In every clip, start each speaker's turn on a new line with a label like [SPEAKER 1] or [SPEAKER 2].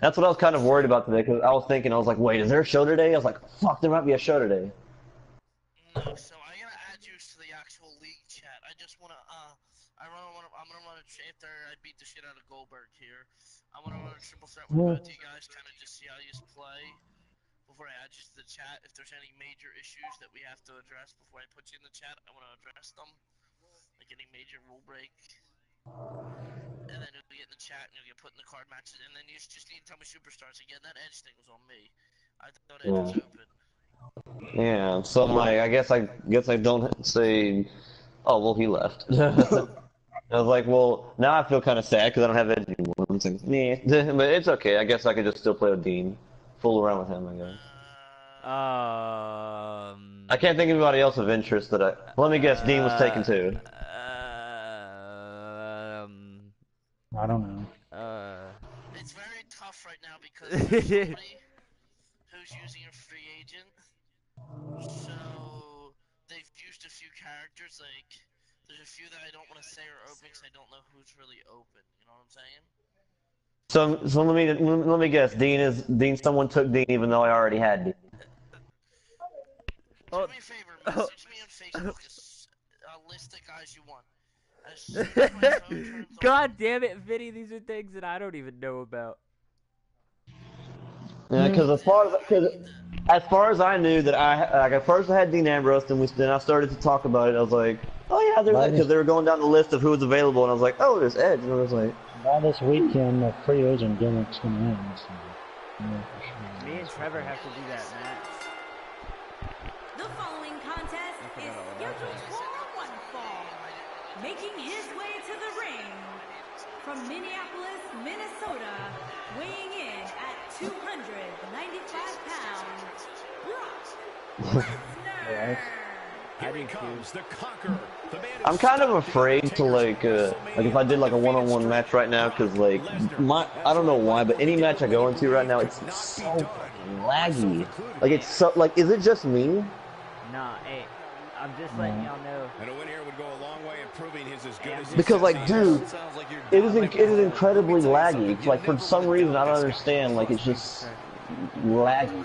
[SPEAKER 1] That's what I was kind of worried about today, because I was thinking, I was like, wait, is there a show today? I was like, fuck, there might be a show today.
[SPEAKER 2] No, so I'm gonna add you to the actual league chat. I just wanna, I'm gonna run a after I beat the shit out of Goldberg here. I'm gonna run a triple threat with both you guys, kind of just see how you play before I add you to the chat. If there's any major issues that we have to address before I put you in the chat, I wanna address them, like any major rule break. And then you'll get in the chat and you'll get put in the card matches, and then you just need to tell me superstars again. That Edge thing was on me. I thought Edge was open.
[SPEAKER 1] Yeah, so I'm like, I guess I don't say, oh well, he left. I was like, well, now I feel kind of sad because I don't have Edge anymore. I'm saying, nah, but it's okay. I guess I could just still play with Dean, fool around with him. I guess. I can't think of anybody else of interest that I. Let me guess, Dean was taken too.
[SPEAKER 3] I don't know.
[SPEAKER 2] It's very tough right now because there's somebody who's using a free agent, so they've used a few characters. Like, there's a few that I don't want to say are open because I don't know who's really open. You know what I'm saying?
[SPEAKER 1] So let me guess. Dean. Someone took Dean even though I already had Dean.
[SPEAKER 2] Do me a favor, message me on Facebook a list of guys you want.
[SPEAKER 4] God damn it, Vinny, these are things that I don't even know about.
[SPEAKER 1] Yeah, because as far as I knew that at first I had Dean Ambrose, then I started to talk about it. I was like, oh yeah, because they were going down the list of who was available, and I was like, oh, there's Edge, and I was like,
[SPEAKER 3] by this weekend, the free agent gimmick's gonna end. So, yeah, for sure.
[SPEAKER 4] Me and Trevor have to do that match.
[SPEAKER 5] The following contest is scheduled for one fall. Making his way to the ring from Minneapolis, Minnesota, weighing in at 295 pounds, Brock Lesnar.
[SPEAKER 6] Here he comes, the conqueror.
[SPEAKER 1] I'm kind of afraid to like if I did like a one-on-one match right now, because like I don't know why, but any match I go into right now, it's so laggy. Like it's so like, is it just me?
[SPEAKER 4] Nah, hey, I'm just letting y'all know.
[SPEAKER 6] And a win here would go a long way in proving he's as good as
[SPEAKER 1] Because like, dude, it is incredibly laggy. Like for some reason I don't understand. Like it's just laggy.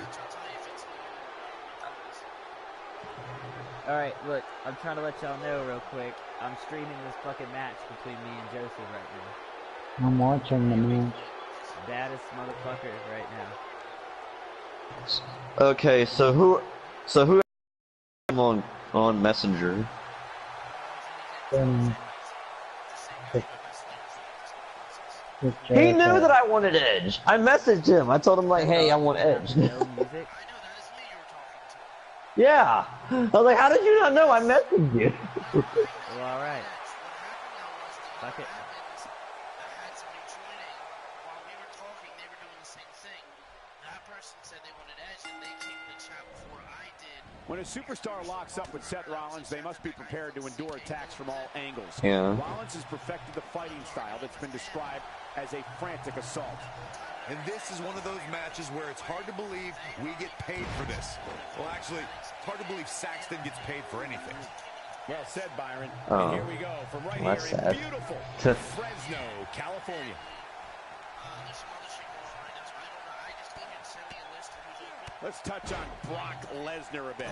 [SPEAKER 4] Alright, look, I'm trying to let y'all know real quick. I'm streaming this fucking match between me and Joseph right now.
[SPEAKER 3] I'm watching the match.
[SPEAKER 4] Baddest motherfucker right now.
[SPEAKER 1] Okay, so who on Messenger? He knew that I wanted Edge. I messaged him. I told him like, hey, I want Edge. Yeah. I was like, how did you not know I messaged you?
[SPEAKER 4] Well, alright. Fuck it.
[SPEAKER 6] When a superstar locks up with Seth Rollins, they must be prepared to endure attacks from all angles.
[SPEAKER 1] Yeah.
[SPEAKER 6] Rollins has perfected the fighting style that's been described as a frantic assault.
[SPEAKER 7] And this is one of those matches where it's hard to believe we get paid for this. Well, actually, it's hard to believe Saxton gets paid for anything.
[SPEAKER 6] Well said, Byron.
[SPEAKER 1] Oh.
[SPEAKER 6] And here we go from right here in beautiful Fresno, California. Let's touch on Brock Lesnar a bit.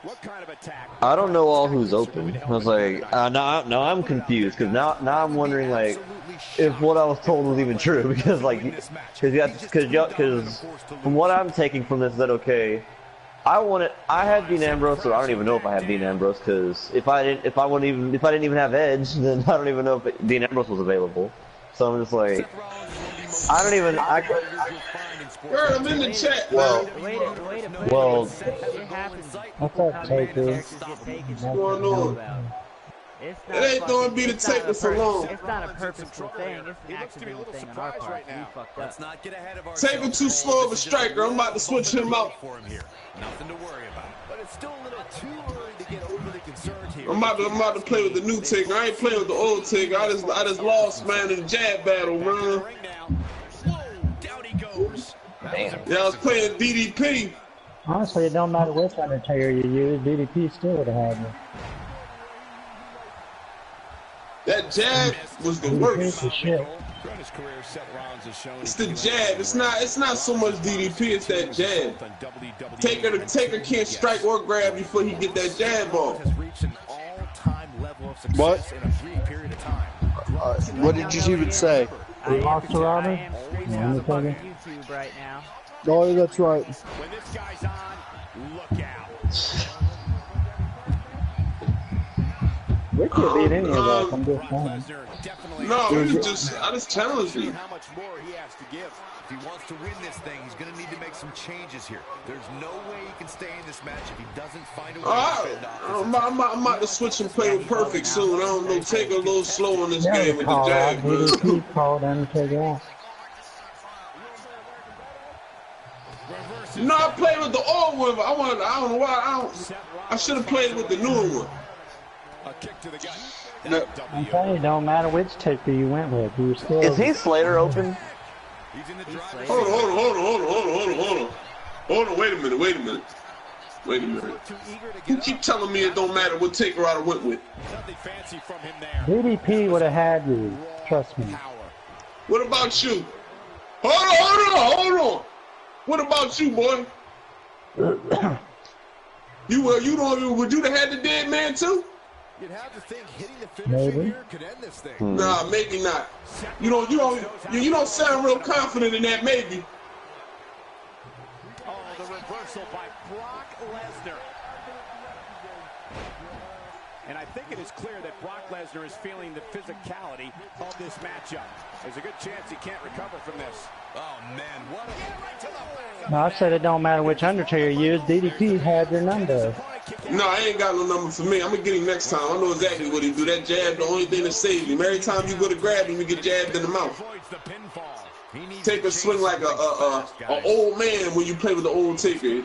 [SPEAKER 6] What kind of attack?
[SPEAKER 1] I don't know all who's open. I was like, now I'm confused because now I'm wondering like if what I was told was even true, because like because from what I'm taking from this, is that okay? I had Dean Ambrose, so I don't even know if I have Dean Ambrose, because if I didn't even have Edge, then I don't even know if Dean Ambrose was available. So I'm just like,
[SPEAKER 8] Girl, I'm in the chat.
[SPEAKER 1] Well,
[SPEAKER 3] What's up, Taker?
[SPEAKER 8] What's going on? It ain't throwing me to take us along.
[SPEAKER 4] It's not a purposeful thing. It's an accidental thing on our part. We fucked up.
[SPEAKER 7] Let's not get ahead of
[SPEAKER 8] Taker
[SPEAKER 7] ourselves.
[SPEAKER 8] too slow of a striker. I'm about to switch him out.
[SPEAKER 7] For him here. Nothing to worry about. But it's still a little too early to get overly concerned here.
[SPEAKER 8] I'm about to play with the new Taker. I ain't playing with the old Taker. I just lost, man, in the jab battle, man.
[SPEAKER 6] Whoa, down he goes.
[SPEAKER 1] damn.
[SPEAKER 8] Yeah, I was playing DDP.
[SPEAKER 3] Honestly, it don't matter which Undertaker you use, DDP still would have had me.
[SPEAKER 8] That jab was the
[SPEAKER 3] DDP
[SPEAKER 8] worst.
[SPEAKER 3] is shit.
[SPEAKER 6] Throughout his career, Seth Rollins has shown
[SPEAKER 8] It's the jab. It's not so much DDP. It's that jab. Taker can't strike or grab before he get that jab off.
[SPEAKER 9] What? What did you even say?
[SPEAKER 3] We lost to Robin?
[SPEAKER 4] Yeah, I'm streaming on YouTube right now.
[SPEAKER 9] Oh, that's right.
[SPEAKER 6] When this guy's on, look out.
[SPEAKER 3] We could beat any of us. I'm just saying.
[SPEAKER 8] No, I just challenged you.
[SPEAKER 6] How much more he has to give.
[SPEAKER 7] If he wants to win this thing, he's going to need to make some changes here. There's no way he can stay in this match if he doesn't find a way to fend off.
[SPEAKER 8] I'm about to switch and play with Perfect soon. I don't know, take a little slow in this game with the jab.
[SPEAKER 3] DDP called Undertaker out.
[SPEAKER 8] No, I played with the old one. I don't know why. I should have played with the newer one.
[SPEAKER 6] A kick to the gut.
[SPEAKER 9] No.
[SPEAKER 3] I'm telling you, it don't matter which taker you went with. You still.
[SPEAKER 1] Is Heath Slater open?
[SPEAKER 6] He's in the driver's
[SPEAKER 8] Hold on. Wait a minute. You keep telling me it don't matter what taker I went with.
[SPEAKER 6] Nothing fancy from him there.
[SPEAKER 3] DDP would have had you. Trust me.
[SPEAKER 8] What about you? Hold on. What about you, boy? Would you have had the dead man too?
[SPEAKER 6] You'd have to think hitting the finisher here could end this thing.
[SPEAKER 8] Nah, maybe not. You don't sound real confident in that, maybe.
[SPEAKER 6] Oh, the reversal by Brock Lesnar. And I think it is clear that Brock Lesnar is feeling the physicality of this matchup. There's a good chance he can't recover from this.
[SPEAKER 7] Oh, man, what a...
[SPEAKER 3] No, I said it don't matter which Undertaker you use. DDP had your number.
[SPEAKER 8] No, I ain't got no number for me. I'm going to get him next time. I know exactly what he do. That jab, the only thing that saves him. Every time you go to grab him, you get jabbed in the mouth. Take a swing like a old man when you play with the old Taker.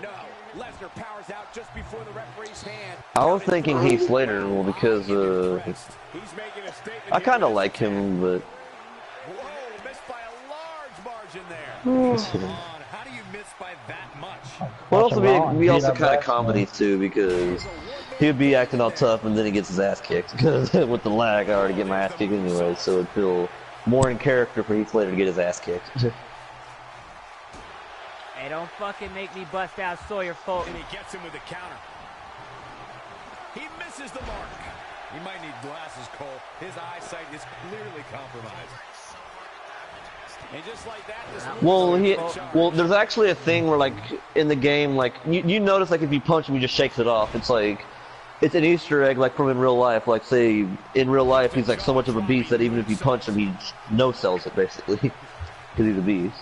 [SPEAKER 6] No, Lesnar powers out just before the referee's hand.
[SPEAKER 1] I was thinking Heath Slater, well, because I kind of like him, but.
[SPEAKER 6] Whoa, missed by a large margin there. How do you miss by that much?
[SPEAKER 1] Well, also be also kind of comedy too, because he'd be acting all tough and then he gets his ass kicked. Because with the lag, I already get my ass kicked anyway, so it'd feel more in character for Heath Slater to get his ass kicked.
[SPEAKER 4] Hey, don't fucking make me bust out Sawyer Fulton.
[SPEAKER 6] And he gets him with the counter. He misses the mark.
[SPEAKER 7] He might need glasses, Cole. His eyesight is clearly compromised.
[SPEAKER 6] And just like that,
[SPEAKER 1] well, there's actually a thing where, like, in the game, like, you notice, like, if you punch him, he just shakes it off. It's like, it's an Easter egg, like, from in real life. Like, say, in real life, he's, like, so much of a beast that even if you punch him, he no-sells it, basically. Because he's a beast.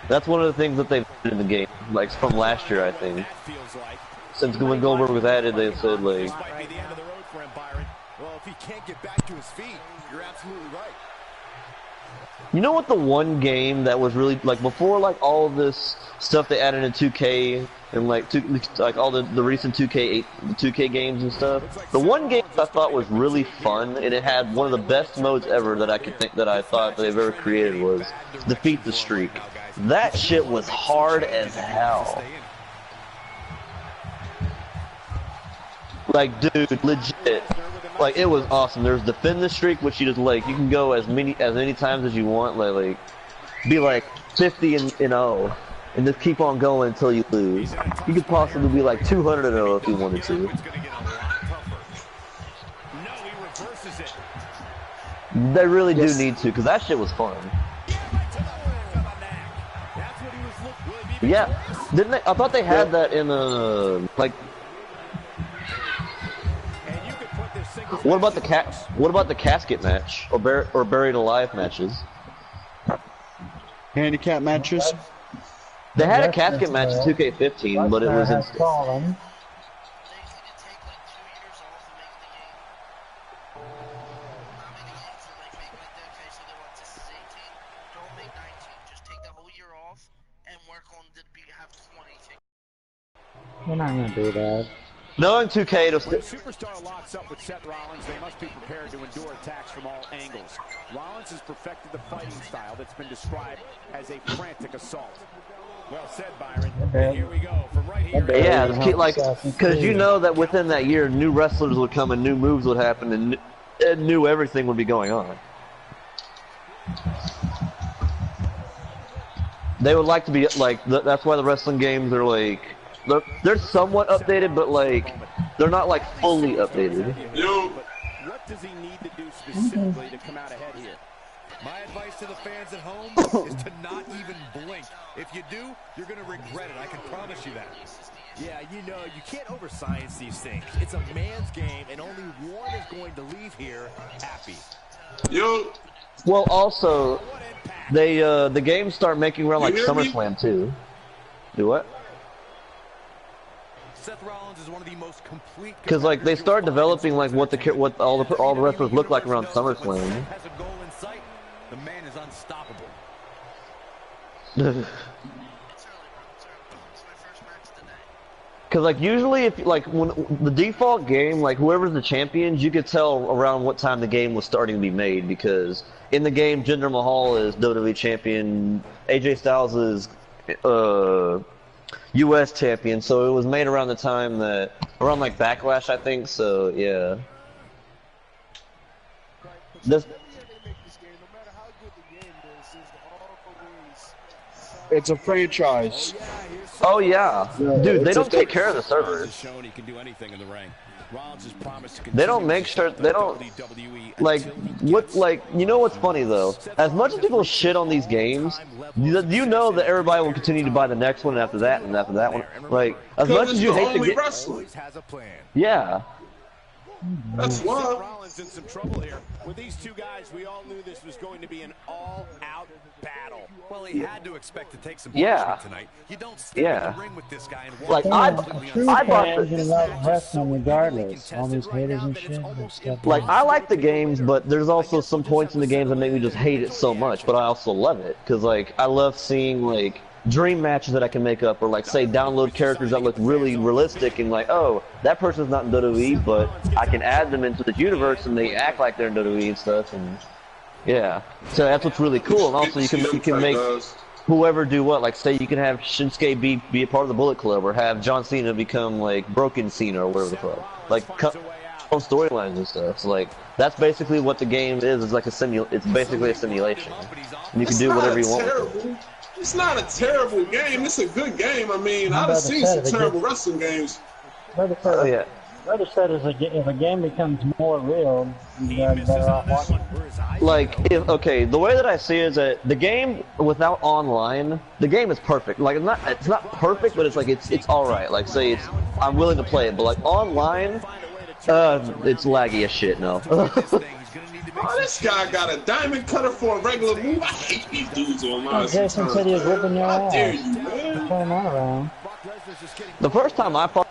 [SPEAKER 1] That's one of the things that they've done in the game, like, from last year, I think. Since when Goldberg was added, they said, like...
[SPEAKER 7] Well, if he can't get back to his feet, you're absolutely right.
[SPEAKER 1] You know what the one game that was really, like, before, like, all this stuff they added in 2K and, like, all the recent 2K games and stuff, the one game I thought was really fun, and it had one of the best modes ever that I could think that I thought they've ever created was Defeat the Streak. That shit was hard as hell. Like, dude, legit. Like, it was awesome. There's Defend the Streak, which you just, like, you can go as many times as you want, like be like 50-0, and just keep on going until you lose. You could possibly be like 200-0 if you wanted to. They really do need to, because that shit was fun. Yeah, didn't they? I thought they had that in like. What about the casket match or buried alive matches?
[SPEAKER 9] Handicap matches.
[SPEAKER 1] They had a casket match in 2K15, but it was in.
[SPEAKER 3] We're not gonna do that.
[SPEAKER 1] No, in 2K, it'll
[SPEAKER 6] when a superstar locks up with Seth Rollins, they must be prepared to endure attacks from all angles. Rollins has perfected the fighting style that's been described as a frantic assault. Well said, Byron. And here we go from right here.
[SPEAKER 1] Yeah, like, because you know that within that year, new wrestlers would come and new moves would happen, it knew everything would be going on. They would like to be like that's why the wrestling games are like they're somewhat updated, but like they're not like fully updated.
[SPEAKER 8] Yo.
[SPEAKER 6] What does he need to do specifically to come out ahead here?
[SPEAKER 7] My advice to the fans at home is to not even blink. If you do, you're going to regret it. I can promise you that.
[SPEAKER 10] Yeah, you know, you can't overscience these things. It's a man's game, and only one is going to leave here happy.
[SPEAKER 8] Yo.
[SPEAKER 1] Well, also, they the games start making around like SummerSlam too. Do what?
[SPEAKER 10] Seth Rollins is one of the most complete.
[SPEAKER 1] Because like they start developing like what all the wrestlers look like around SummerSlam.
[SPEAKER 10] Has a goal in sight. The man is unstoppable.
[SPEAKER 1] Because like usually if like when the default game, like whoever's the champions, you could tell around what time the game was starting to be made, because in the game Jinder Mahal is WWE champion, AJ Styles is US champion, so it was made around the time that around like Backlash, I think. So yeah.
[SPEAKER 9] It's a franchise.
[SPEAKER 1] Oh yeah, dude, they don't take care of the servers. They don't make sure, they don't, like, you know what's funny though? As much as people shit on these games, you know that everybody will continue to buy the next one and after that and after that one. Like, as much as you hate the game. Yeah.
[SPEAKER 8] That's why.
[SPEAKER 6] Rollins in some trouble here. With these two guys, we all knew this was going to be an all-out battle.
[SPEAKER 7] Well, he had to expect to take some
[SPEAKER 1] punishment
[SPEAKER 7] tonight. You don't stay in the ring with this guy and walk
[SPEAKER 1] like
[SPEAKER 3] I bought the love wrestling regardless. All these haters and shit.
[SPEAKER 1] Like I like the games, but there's also some points in the games that make me just hate it so much. But I also love it because like I love seeing like dream matches that I can make up, or like say download characters that look really realistic and like, oh, that person's not in WWE, but I can add them into the universe and they act like they're in WWE and stuff, and yeah, so that's what's really cool. And also you can make whoever do what, like say you can have Shinsuke be a part of the Bullet Club, or have John Cena become like Broken Cena or whatever the fuck, like storylines and stuff. So like that's basically what the game is. It's like it's basically a simulation, and you can do whatever you want with it.
[SPEAKER 8] It's not a terrible game. It's a good game. I mean, I've seen some terrible wrestling games.
[SPEAKER 1] Oh yeah.
[SPEAKER 3] Brother said if a game becomes more real, you guys better off watching it.
[SPEAKER 1] Like, okay, the way that I see it is that the game without online, the game is perfect. Like, it's not perfect, but it's like it's all right. Like, say I'm willing to play it, but like online, it's laggy as shit. No.
[SPEAKER 8] Oh, this guy got a diamond cutter for a regular move. I hate these dudes online.
[SPEAKER 3] Jason said he was whipping your ass.
[SPEAKER 8] How dare you, man?
[SPEAKER 3] Turn that around.
[SPEAKER 1] The first time I fought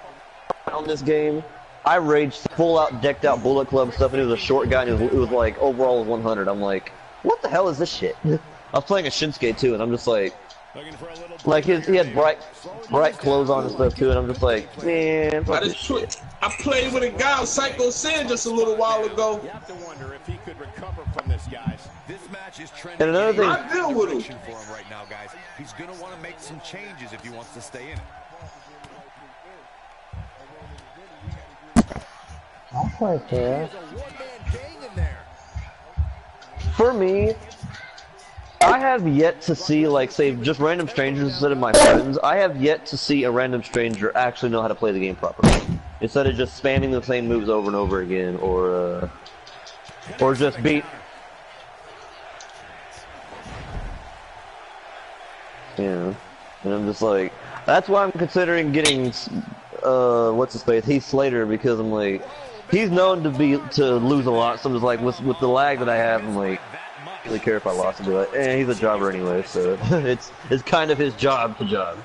[SPEAKER 1] on this game, I raged full out, decked out Bullet Club stuff, and it was a short guy, and it was like overall 100. I'm like, what the hell is this shit? I was playing a Shinsuke too, and I'm just like he had bright clothes on and stuff too, and I'm just like, man, fuck this shit.
[SPEAKER 8] I played with a guy, Psycho Sin, just a little while ago.
[SPEAKER 6] You have to wonder if he could recover from this, guys.
[SPEAKER 7] This match is trending.
[SPEAKER 1] And another thing,
[SPEAKER 8] I deal with him
[SPEAKER 7] for him right now, guys. He's going to want to make some changes if he wants to stay in it.
[SPEAKER 3] I'll play fair.
[SPEAKER 1] for me, I have yet to see, like, say, just random strangers instead of my friends. I have yet to see a random stranger actually know how to play the game properly, instead of just spamming the same moves over and over again, or just beat. Yeah, and I'm just like, that's why I'm considering getting, what's his face, Heath Slater, because I'm like, he's known to lose a lot. So I'm just like, with the lag that I have, I'm like, I don't really care if I lost. I'd be like, he's a jobber anyway, so it's kind of his job to job.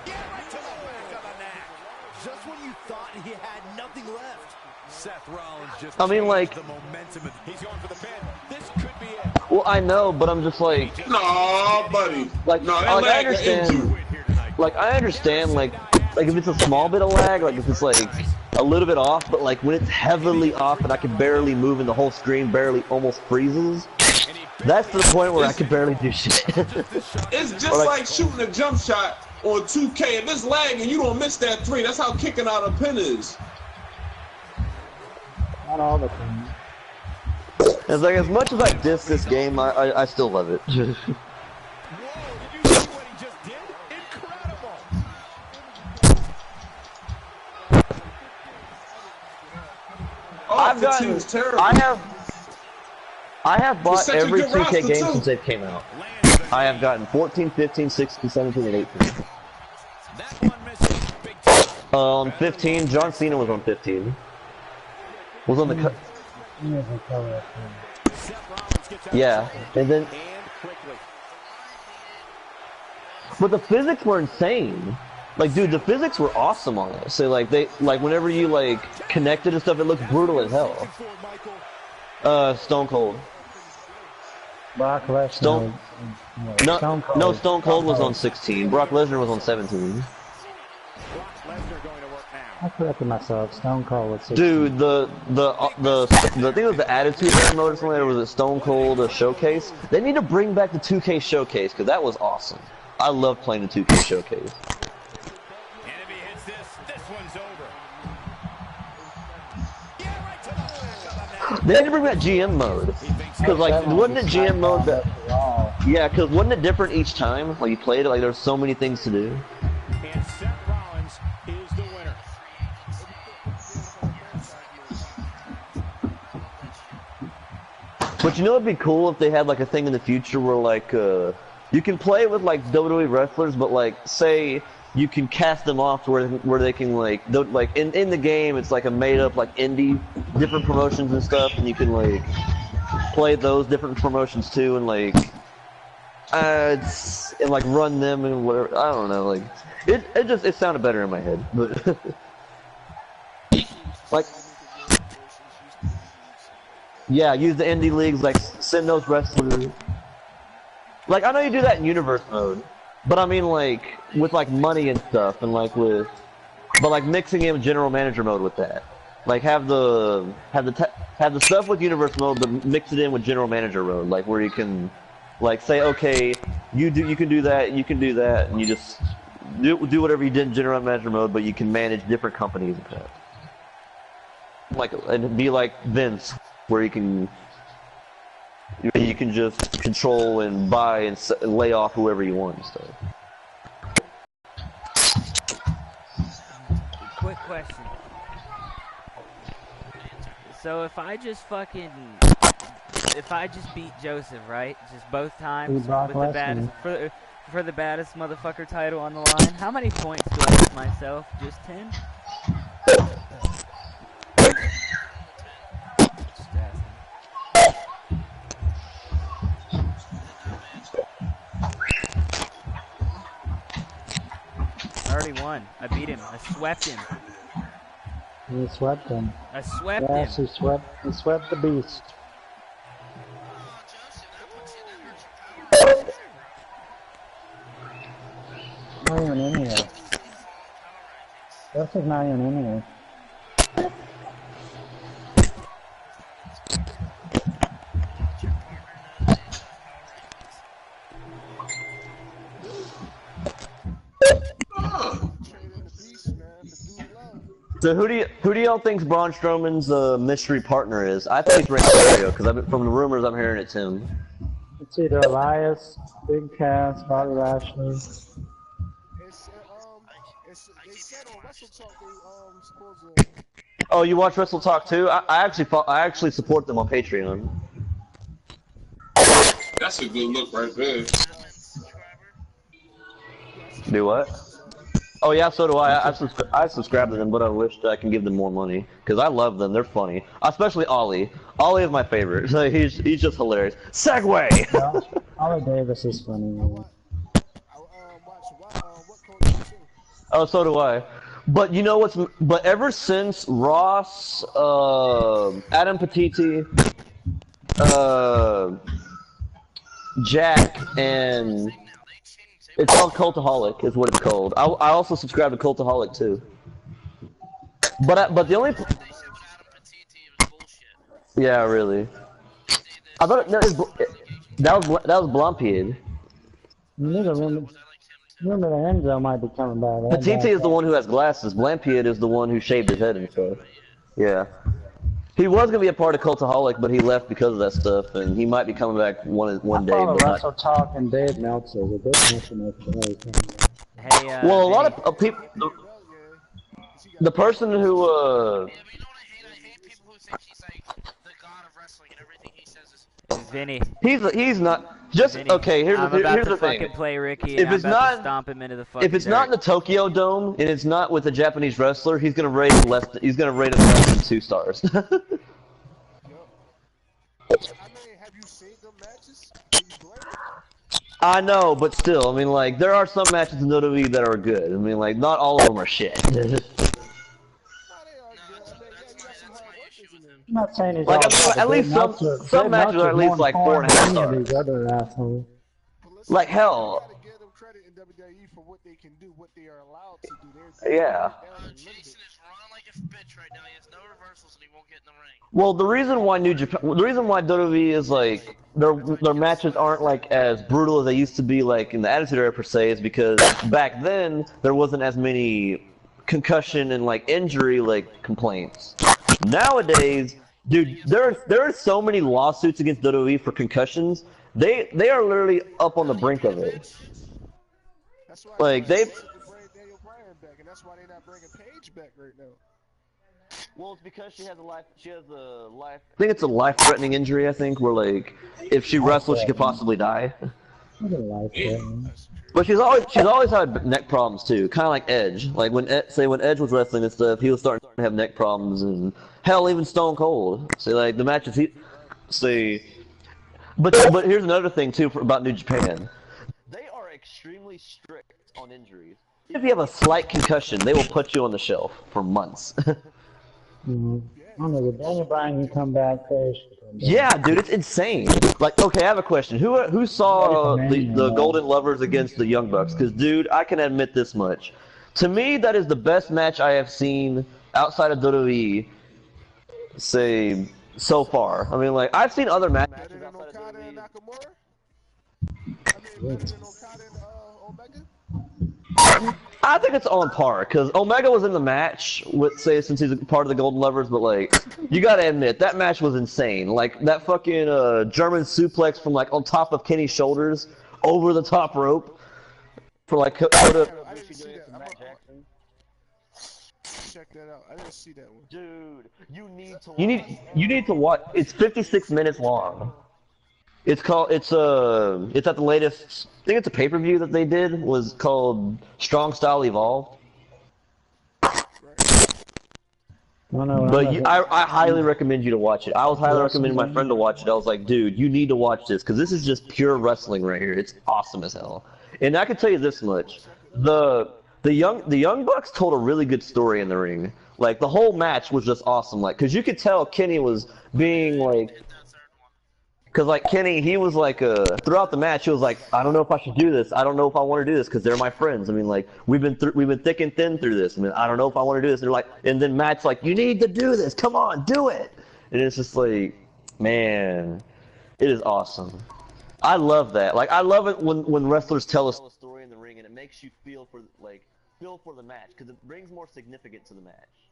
[SPEAKER 10] Just when you thought he had nothing left, Seth Rollins just
[SPEAKER 1] I mean, like,
[SPEAKER 10] the momentum. He's going for the pin. This could be it.
[SPEAKER 1] well, I know, but I'm just like,
[SPEAKER 8] no, buddy.
[SPEAKER 1] like,
[SPEAKER 8] No,
[SPEAKER 1] like I understand, like if it's a small bit of lag, like if it's like a little bit off, but like when it's heavily off and I can barely move and the whole screen barely almost freezes, that's to the point where I can barely do shit.
[SPEAKER 8] It's just like shooting a jump shot on 2K. If it's lagging, you don't miss that 3. That's how kicking out a pin is.
[SPEAKER 3] Not all the time.
[SPEAKER 1] It's like, as much as I diss this game, I still love it.
[SPEAKER 6] Whoa, did you see what he just did? Incredible!
[SPEAKER 8] Oh, 15 was terrible.
[SPEAKER 1] I have bought
[SPEAKER 8] such a
[SPEAKER 1] every
[SPEAKER 8] good
[SPEAKER 1] 2K
[SPEAKER 8] roster,
[SPEAKER 1] game
[SPEAKER 8] too.
[SPEAKER 1] since they came out. I have gotten 14, 15, 16, 17, and 18.
[SPEAKER 6] That one misses big time.
[SPEAKER 1] On 15, John Cena was on 15. Was on the cut. Yeah, and then. But the physics were insane. Like, dude, the physics were awesome on it. So, like, whenever you, like, connected and stuff, it looked brutal as hell. Stone Cold.
[SPEAKER 3] Brock Lesnar.
[SPEAKER 1] Stone Cold was on 16. Brock Lesnar was on 17.
[SPEAKER 3] I corrected myself. Stone Cold was 16.
[SPEAKER 1] Dude, the thing was the Attitude Era mode or something, or was it Stone Cold Showcase? They need to bring back the 2K Showcase, because that was awesome. I love playing the 2K Showcase.
[SPEAKER 6] And if he hits this one's over.
[SPEAKER 1] They need to bring back GM mode. Because, like, wasn't it GM mode that... Yeah, because wasn't it different each time? Like, you played it, like, there's so many things to do.
[SPEAKER 6] And Seth Rollins is the winner.
[SPEAKER 1] But you know it'd be cool if they had, like, a thing in the future where, like, you can play with, like, WWE wrestlers, but, like, say you can cast them off to where they can, like, in the game, it's like a made-up, like, indie, different promotions and stuff, and you can, like, play those different promotions too, and, like, and, like, run them and whatever. I don't know, like, it sounded better in my head, but, like, yeah, use the indie leagues, like, send those wrestlers. Like, I know you do that in universe mode, but I mean, like, with, like, money and stuff, and, like, but, like, mixing in general manager mode with that. Like, have the stuff with universe mode, but mix it in with general manager mode, like, where you can, like, say, okay, you can do that, and you just do whatever you did in general manager mode, but you can manage different companies and stuff. Like, and be like Vince, where you can just control and buy and lay off whoever you want and stuff.
[SPEAKER 4] Quick question. So if I just beat Joseph, right? Just both times with the baddest, for the baddest motherfucker title on the line, how many points do I give myself? Just 10? 31. I beat him. I swept him.
[SPEAKER 3] You swept him.
[SPEAKER 4] I swept him.
[SPEAKER 3] Yes, he swept the beast. Not even in here. Joseph's not even in here.
[SPEAKER 1] So who do y'all think Braun Strowman's mystery partner is? I think it's Rey Mysterio, because from the rumors I'm hearing it's him.
[SPEAKER 3] It's either Elias, Big Cass, Bobby Lashley.
[SPEAKER 1] Oh, you watch Wrestle Talk too? I actually support them on Patreon.
[SPEAKER 8] That's a good look right there.
[SPEAKER 1] Do what? Oh yeah, so do I. I subscribe to them, but I wish I can give them more money because I love them. They're funny, especially Ollie. Ollie is my favorite. He's just hilarious. Segway.
[SPEAKER 3] Yeah, Ollie Davis is funny.
[SPEAKER 1] Oh, so do I. But you know what's? But ever since Ross, Adam Petiti, Jack, and it's called Cultaholic is what it's called. I also subscribe to Cultaholic too. But the only yeah, really. I thought that was Blompied.
[SPEAKER 3] Remember the Enzo might be coming back.
[SPEAKER 1] Petiti is the one who has glasses. Blampied is the one who shaved his head and stuff. Yeah. He was gonna be a part of Cultaholic, but he left because of that stuff, and he might be coming back one day. But
[SPEAKER 3] Russell Talk and Dave Meltzer.
[SPEAKER 4] Hey,
[SPEAKER 1] well, a lot of people. The person who
[SPEAKER 2] Yeah, but you know what I hate people who think he's like the god of wrestling and everything he says is.
[SPEAKER 4] Vinny.
[SPEAKER 1] He's not. Just
[SPEAKER 4] Vinny,
[SPEAKER 1] okay. Here's
[SPEAKER 4] I'm
[SPEAKER 1] the
[SPEAKER 4] about to
[SPEAKER 1] thing.
[SPEAKER 4] fucking play Ricky,
[SPEAKER 1] If
[SPEAKER 4] and
[SPEAKER 1] it's
[SPEAKER 4] I'm about
[SPEAKER 1] not,
[SPEAKER 4] to stomp him into the fucking
[SPEAKER 1] if it's
[SPEAKER 4] dirt.
[SPEAKER 1] not in the Tokyo Dome and it's not with a Japanese wrestler, he's gonna rate him less. He's gonna rate him less than 2 stars.
[SPEAKER 11] I mean, have you seen them matches?
[SPEAKER 1] I know, but still, I mean, like, there are some matches in WWE that are good. I mean, like, not all of them are shit.
[SPEAKER 3] I'm not saying he's
[SPEAKER 1] Like,
[SPEAKER 3] all
[SPEAKER 1] at least some matches are at least like 4.5 stars.
[SPEAKER 3] These other assholes.
[SPEAKER 1] Like hell.
[SPEAKER 11] For what they can do, what they are allowed to do.
[SPEAKER 1] Yeah.
[SPEAKER 2] Jason is running like a bitch right now. He has no reversals and he won't get in the ring.
[SPEAKER 1] Well, the reason why WWE is like their matches aren't like as brutal as they used to be, like in the Attitude Era per se, is because back then there wasn't as many concussion and like injury like complaints. Nowadays, dude, there are so many lawsuits against WWE for concussions. They are literally up on the brink of it. Like they've.
[SPEAKER 11] And that's why they're not bringing Paige back right now.
[SPEAKER 1] Well, it's because she has a life. I think it's a life-threatening injury. I think where like if she wrestles, she could possibly die. But she's always had neck problems too, kind of like Edge. Like when Edge was wrestling and stuff, he was starting to have neck problems, and hell, even Stone Cold. So like the matches But here's another thing too about New Japan. They are extremely strict on injuries. If you have a slight concussion, they will put you on the shelf for months.
[SPEAKER 3] I don't know, Daniel Bryan can come back first.
[SPEAKER 1] Yeah, dude, it's insane. Like, okay, I have a question. Who saw the Golden Lovers against the Young Bucks? Because, dude, I can admit this much. To me, that is the best match I have seen outside of WWE, say, so far. I mean, like, I've seen other matches outside of WWE. I think it's on par, because Omega was in the match, since he's a part of the Golden Lovers, but, like, you gotta admit, that match was insane. Like, that fucking German suplex from, like, on top of Kenny's shoulders, over the top rope, for, like,
[SPEAKER 11] I didn't see that. Check that out. I didn't see that one.
[SPEAKER 1] Dude, you need to watch. It's 56 minutes long. It's at the latest, I think it's a pay-per-view that they did, was called Strong Style Evolved. But I highly recommend you to watch it. I was highly recommending my friend to watch it. I was like, dude, you need to watch this, because this is just pure wrestling right here. It's awesome as hell. And I can tell you this much. The Young Bucks told a really good story in the ring. Like, the whole match was just awesome. Like, because you could tell Kenny was being, like... Because, like, Kenny, he was, like, throughout the match, he was like, I don't know if I should do this. I don't know if I want to do this, because they're my friends. I mean, like, we've been thick and thin through this. I mean, I don't know if I want to do this. And they're like, and then Matt's like, you need to do this. Come on, do it. And it's just like, man, it is awesome. I love that. Like, I love it when wrestlers tell a story in the ring, and it makes you feel for the match, because it brings more significance to the match.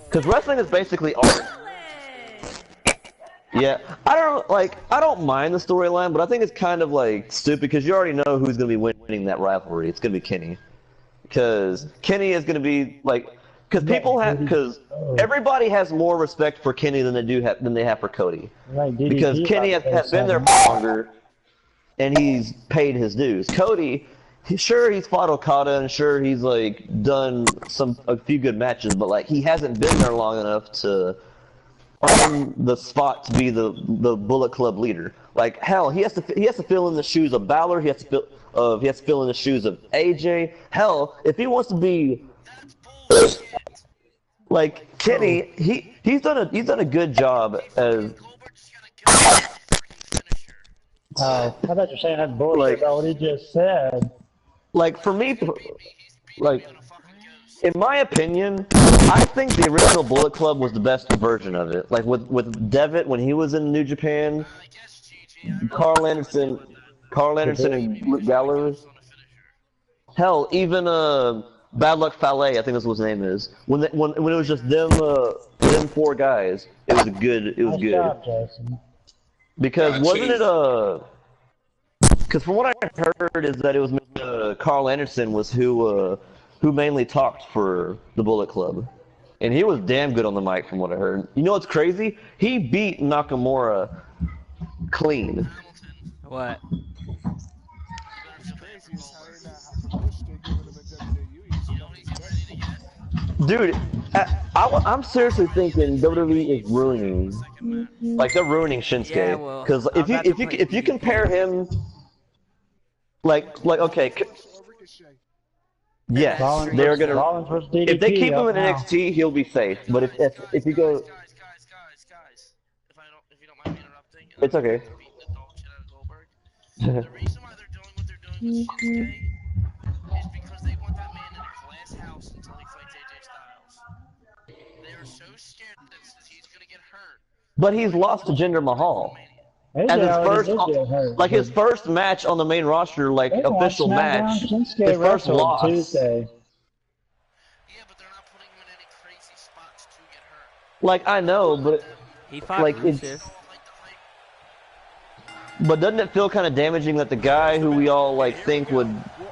[SPEAKER 1] Because wrestling is basically art. Yeah, I don't mind the storyline, but I think it's kind of like stupid because you already know who's gonna be winning that rivalry. It's gonna be Kenny, because Kenny is gonna be like, because everybody has more respect for Kenny than they have for Cody, because Kenny has been there for longer, and he's paid his dues. Cody, sure, he's fought Okada, and sure, he's like done a few good matches, but like he hasn't been there long enough to earn the spot to be the Bullet Club leader. Like hell, he has to fill in the shoes of Balor. He has to fill in the shoes of AJ. Hell, if he wants to be like Kenny, he's done a good job as.
[SPEAKER 3] I thought you were saying that bullshit about what he just said.
[SPEAKER 1] Like for me, like. In my opinion, I think the original Bullet Club was the best version of it. Like with Devitt when he was in New Japan, Carl Anderson and Luke Gallows. Hell, even Bad Luck Fale, I think that's what his name is. When it was just them 4 guys, it was good. It was
[SPEAKER 3] Nice
[SPEAKER 1] good.
[SPEAKER 3] job, Jason.
[SPEAKER 1] Because wasn't it because from what I heard is that it was Carl Anderson was who mainly talked for the Bullet Club, and he was damn good on the mic from what I heard. You know what's crazy? He beat Nakamura clean.
[SPEAKER 4] What?
[SPEAKER 1] Dude, I'm seriously thinking WWE is ruining, like they're ruining Shinsuke.
[SPEAKER 4] Yeah, well,
[SPEAKER 1] Because if you compare him, like okay, yes, they're gonna. If they keep him in NXT, he'll be safe. But if you go,
[SPEAKER 2] Guys, if you don't mind me interrupting,
[SPEAKER 1] it's okay.
[SPEAKER 2] Beating the dog shit out of Goldberg. The reason why they're doing what they're doing with Shinsuke is because they want that man in a glass house until he fights AJ Styles. They are so scared that he's gonna get hurt.
[SPEAKER 1] But he's lost to Jinder Mahal. As his his first match on the main roster, like official match, his first loss.
[SPEAKER 3] Tuesday.
[SPEAKER 2] Yeah, but they're not putting him in any crazy spots to get hurt.
[SPEAKER 1] Like I know, but
[SPEAKER 4] he fought
[SPEAKER 1] like
[SPEAKER 4] Rusev.
[SPEAKER 1] But doesn't it feel kind of damaging that the guy who we all like think would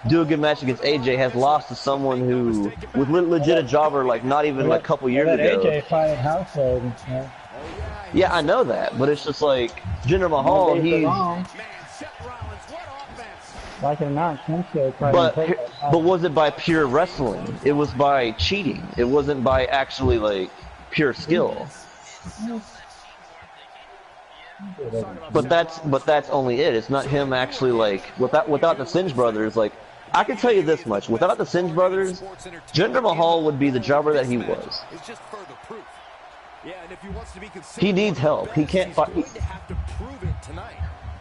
[SPEAKER 1] do a good match against AJ has lost to someone who was legit a jobber like not even like a couple years ago?
[SPEAKER 3] AJ fighted Household and stuff.
[SPEAKER 1] Yeah, I know that, but it's just like Jinder Mahal.
[SPEAKER 3] Like it or not, Shinsuke
[SPEAKER 1] but was it by pure wrestling? It was by cheating. It wasn't by actually like pure skill. But that's only it. It's not him actually like without the Singe brothers. Like I can tell you this much: without the Singe brothers, Jinder Mahal would be the jobber that he was. He needs help. He can't fight.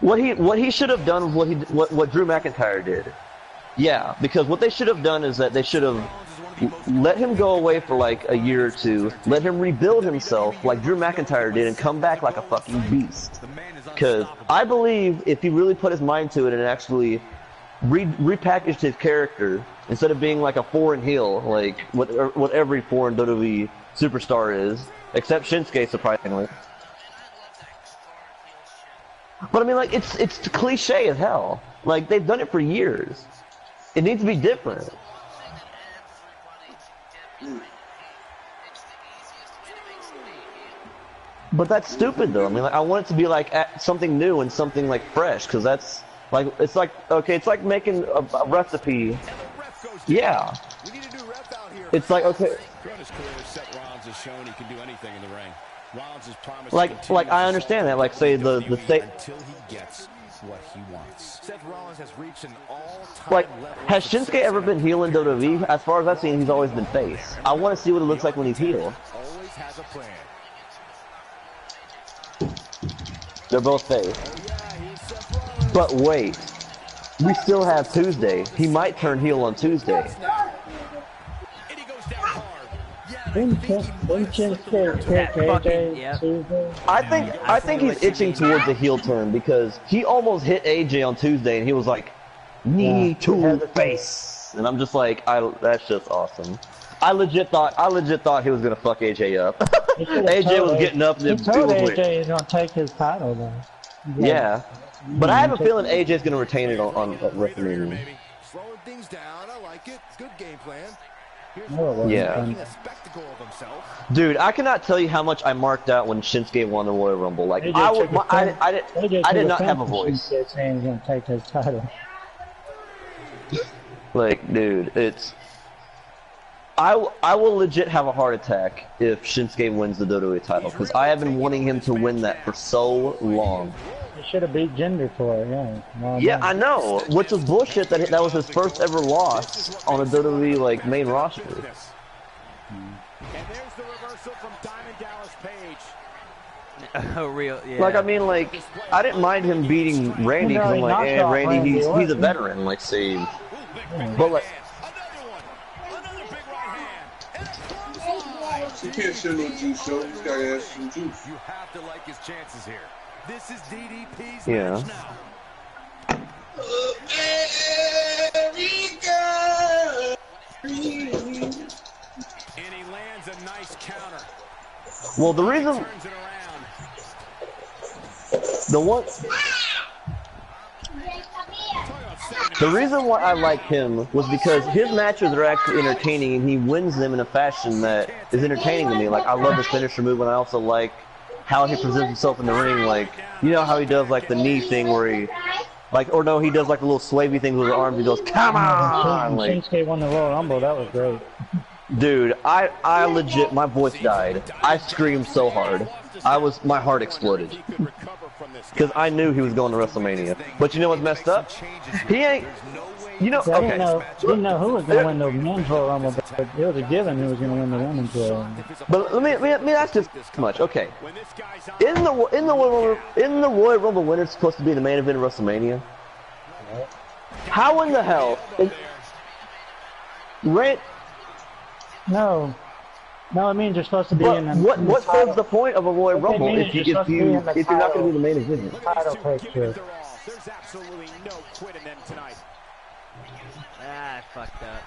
[SPEAKER 1] What he should have done was what Drew McIntyre did. Yeah, because what they should have done is that they should have let him go away for like a year or two, let him rebuild himself like Drew McIntyre did, and come back like a fucking beast. Because I believe if he really put his mind to it and actually repackaged his character instead of being like a foreign heel, like what every foreign WWE superstar is, except Shinsuke, surprisingly. But I mean, like it's cliche as hell. Like they've done it for years. It needs to be different. But that's stupid though. I mean, like, I want it to be like something new and something like fresh, because that's like it's like it's like making a recipe. Yeah. It's like okay. Like I understand that. Like say the state.
[SPEAKER 6] What he wants. Seth Rollins has reached an all-time
[SPEAKER 1] like, has Shinsuke ever been heel in WWE? As far as I've seen, he's always been face. I want to see what it looks like when he's heel.
[SPEAKER 6] Always has a plan.
[SPEAKER 1] They're both face. But wait, we still have Tuesday. He might turn heel on Tuesday. I think he's itching towards a heel turn because he almost hit AJ on Tuesday and he was like, knee to the face, and I'm just like, that's just awesome. I legit thought he was gonna fuck AJ up. AJ was getting up and
[SPEAKER 3] AJ is gonna take his title though.
[SPEAKER 1] Yeah, but I have a feeling AJ's gonna retain it on WrestleMania.
[SPEAKER 6] Slowing things down, I like it. Good game plan.
[SPEAKER 1] Yeah. Dude, I cannot tell you how much I marked out when Shinsuke won the Royal Rumble. Like I did not have a voice.
[SPEAKER 3] Saying he's gonna take his title.
[SPEAKER 1] Like, dude, it's. I will legit have a heart attack if Shinsuke wins the WWE title, because I have been wanting him to win that for so long.
[SPEAKER 3] He should have beat Jinder for it, yeah.
[SPEAKER 1] Yeah, I know, which was bullshit that was his first ever loss on a WWE like main roster.
[SPEAKER 6] And there's the reversal from Diamond Dallas Page.
[SPEAKER 4] Oh, real, yeah.
[SPEAKER 1] Like, I mean, like, I didn't mind him beating Randy because I'm like, hey, Randy, he's a veteran, like, say, but like.
[SPEAKER 8] You can't show no juice, so you gotta have some juice.
[SPEAKER 6] You have to like his chances here. This is DDP's
[SPEAKER 1] match
[SPEAKER 6] now.
[SPEAKER 1] Well, the reason, the reason why I like him was because his matches are actually entertaining, and he wins them in a fashion that is entertaining to me. Like, I love his finisher move, and I also like how he presents himself in the ring. Like, you know how he does like the knee thing where he, like, or no, he does like a little swavy thing with his arms. He goes, "Come on!" Like,
[SPEAKER 3] Shinsuke won the Royal Rumble. That was great.
[SPEAKER 1] Dude, I legit, my voice died. I screamed so hard. My heart exploded. Because I knew he was going to WrestleMania. But you know what's messed up? He ain't, you know,
[SPEAKER 3] I
[SPEAKER 1] okay.
[SPEAKER 3] didn't know who was going to win the men's Royal Rumble, but it was a given who was going to win the women's Royal Rumble.
[SPEAKER 1] But let me ask this much. Okay. In the Royal Rumble winner's supposed to be the main event of WrestleMania? How in the hell?
[SPEAKER 3] No, it means you're supposed to be in the
[SPEAKER 1] what says the point of a Royal Rumble if you're not going to be the main event?
[SPEAKER 3] Title picture.
[SPEAKER 6] There's absolutely no quit in them tonight.
[SPEAKER 4] Ah, I fucked up.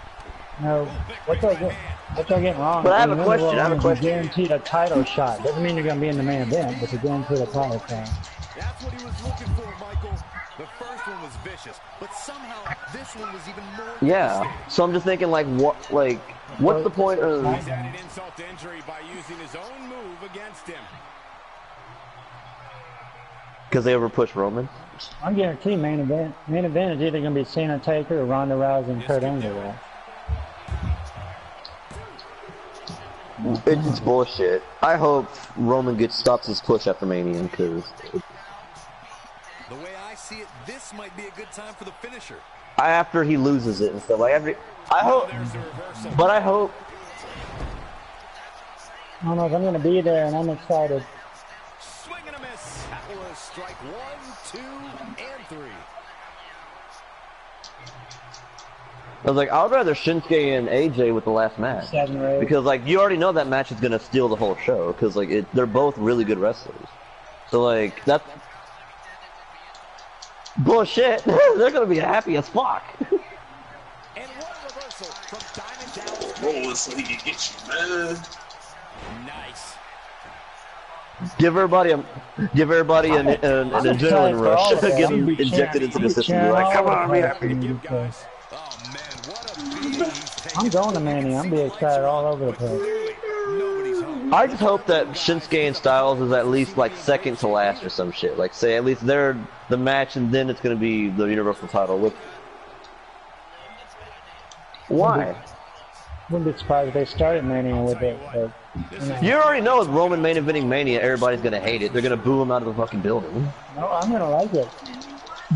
[SPEAKER 3] No, what they're getting wrong.
[SPEAKER 1] But I have a question.
[SPEAKER 3] You're guaranteed a title shot. Doesn't mean you're going to be in the main event, but you're guaranteed a title shot.
[SPEAKER 7] That's what he was looking for, Michael. The first one was vicious, but somehow this one was even more.
[SPEAKER 1] Yeah. So I'm just thinking, like, what's the point of?
[SPEAKER 6] He's added insult to injury by using his own move against him.
[SPEAKER 1] Because they overpush Roman.
[SPEAKER 3] I'm guaranteed main event. Main event is either going to be Cena, Taker, or Ronda Rousey and Kurt Angle.
[SPEAKER 1] It's bullshit. I hope Roman stops his push after Mania, because
[SPEAKER 7] the way I see it, this might be a good time for the finisher.
[SPEAKER 1] After he loses it and stuff, like I hope.
[SPEAKER 3] I don't know if I'm going to be there, and I'm excited.
[SPEAKER 6] Swing and a miss. That was strike 1, 2, and 3.
[SPEAKER 1] I was like, I would rather Shinsuke and AJ with the last match, because like you already know that match is gonna steal the whole show, because like they're both really good wrestlers. So like that's bullshit. They're gonna be happy as fuck.
[SPEAKER 6] And what a reversal from Diamond Dallas.
[SPEAKER 8] Rolling so he can get you, man.
[SPEAKER 6] Nice.
[SPEAKER 1] Give everybody an adrenaline rush. Get them injected into the system. You're like, come on, be happy.
[SPEAKER 3] I'm going to Mania. I'm be excited all over the place.
[SPEAKER 1] I just hope that Shinsuke and Styles is at least like second to last or some shit. Like say at least they're the match, and then it's gonna be the Universal title. With why?
[SPEAKER 3] Wouldn't be surprised if they started Mania with it. But,
[SPEAKER 1] you already know with Roman main eventing Mania, everybody's gonna hate it. They're gonna boo him out of the fucking building.
[SPEAKER 3] No, I'm gonna like it.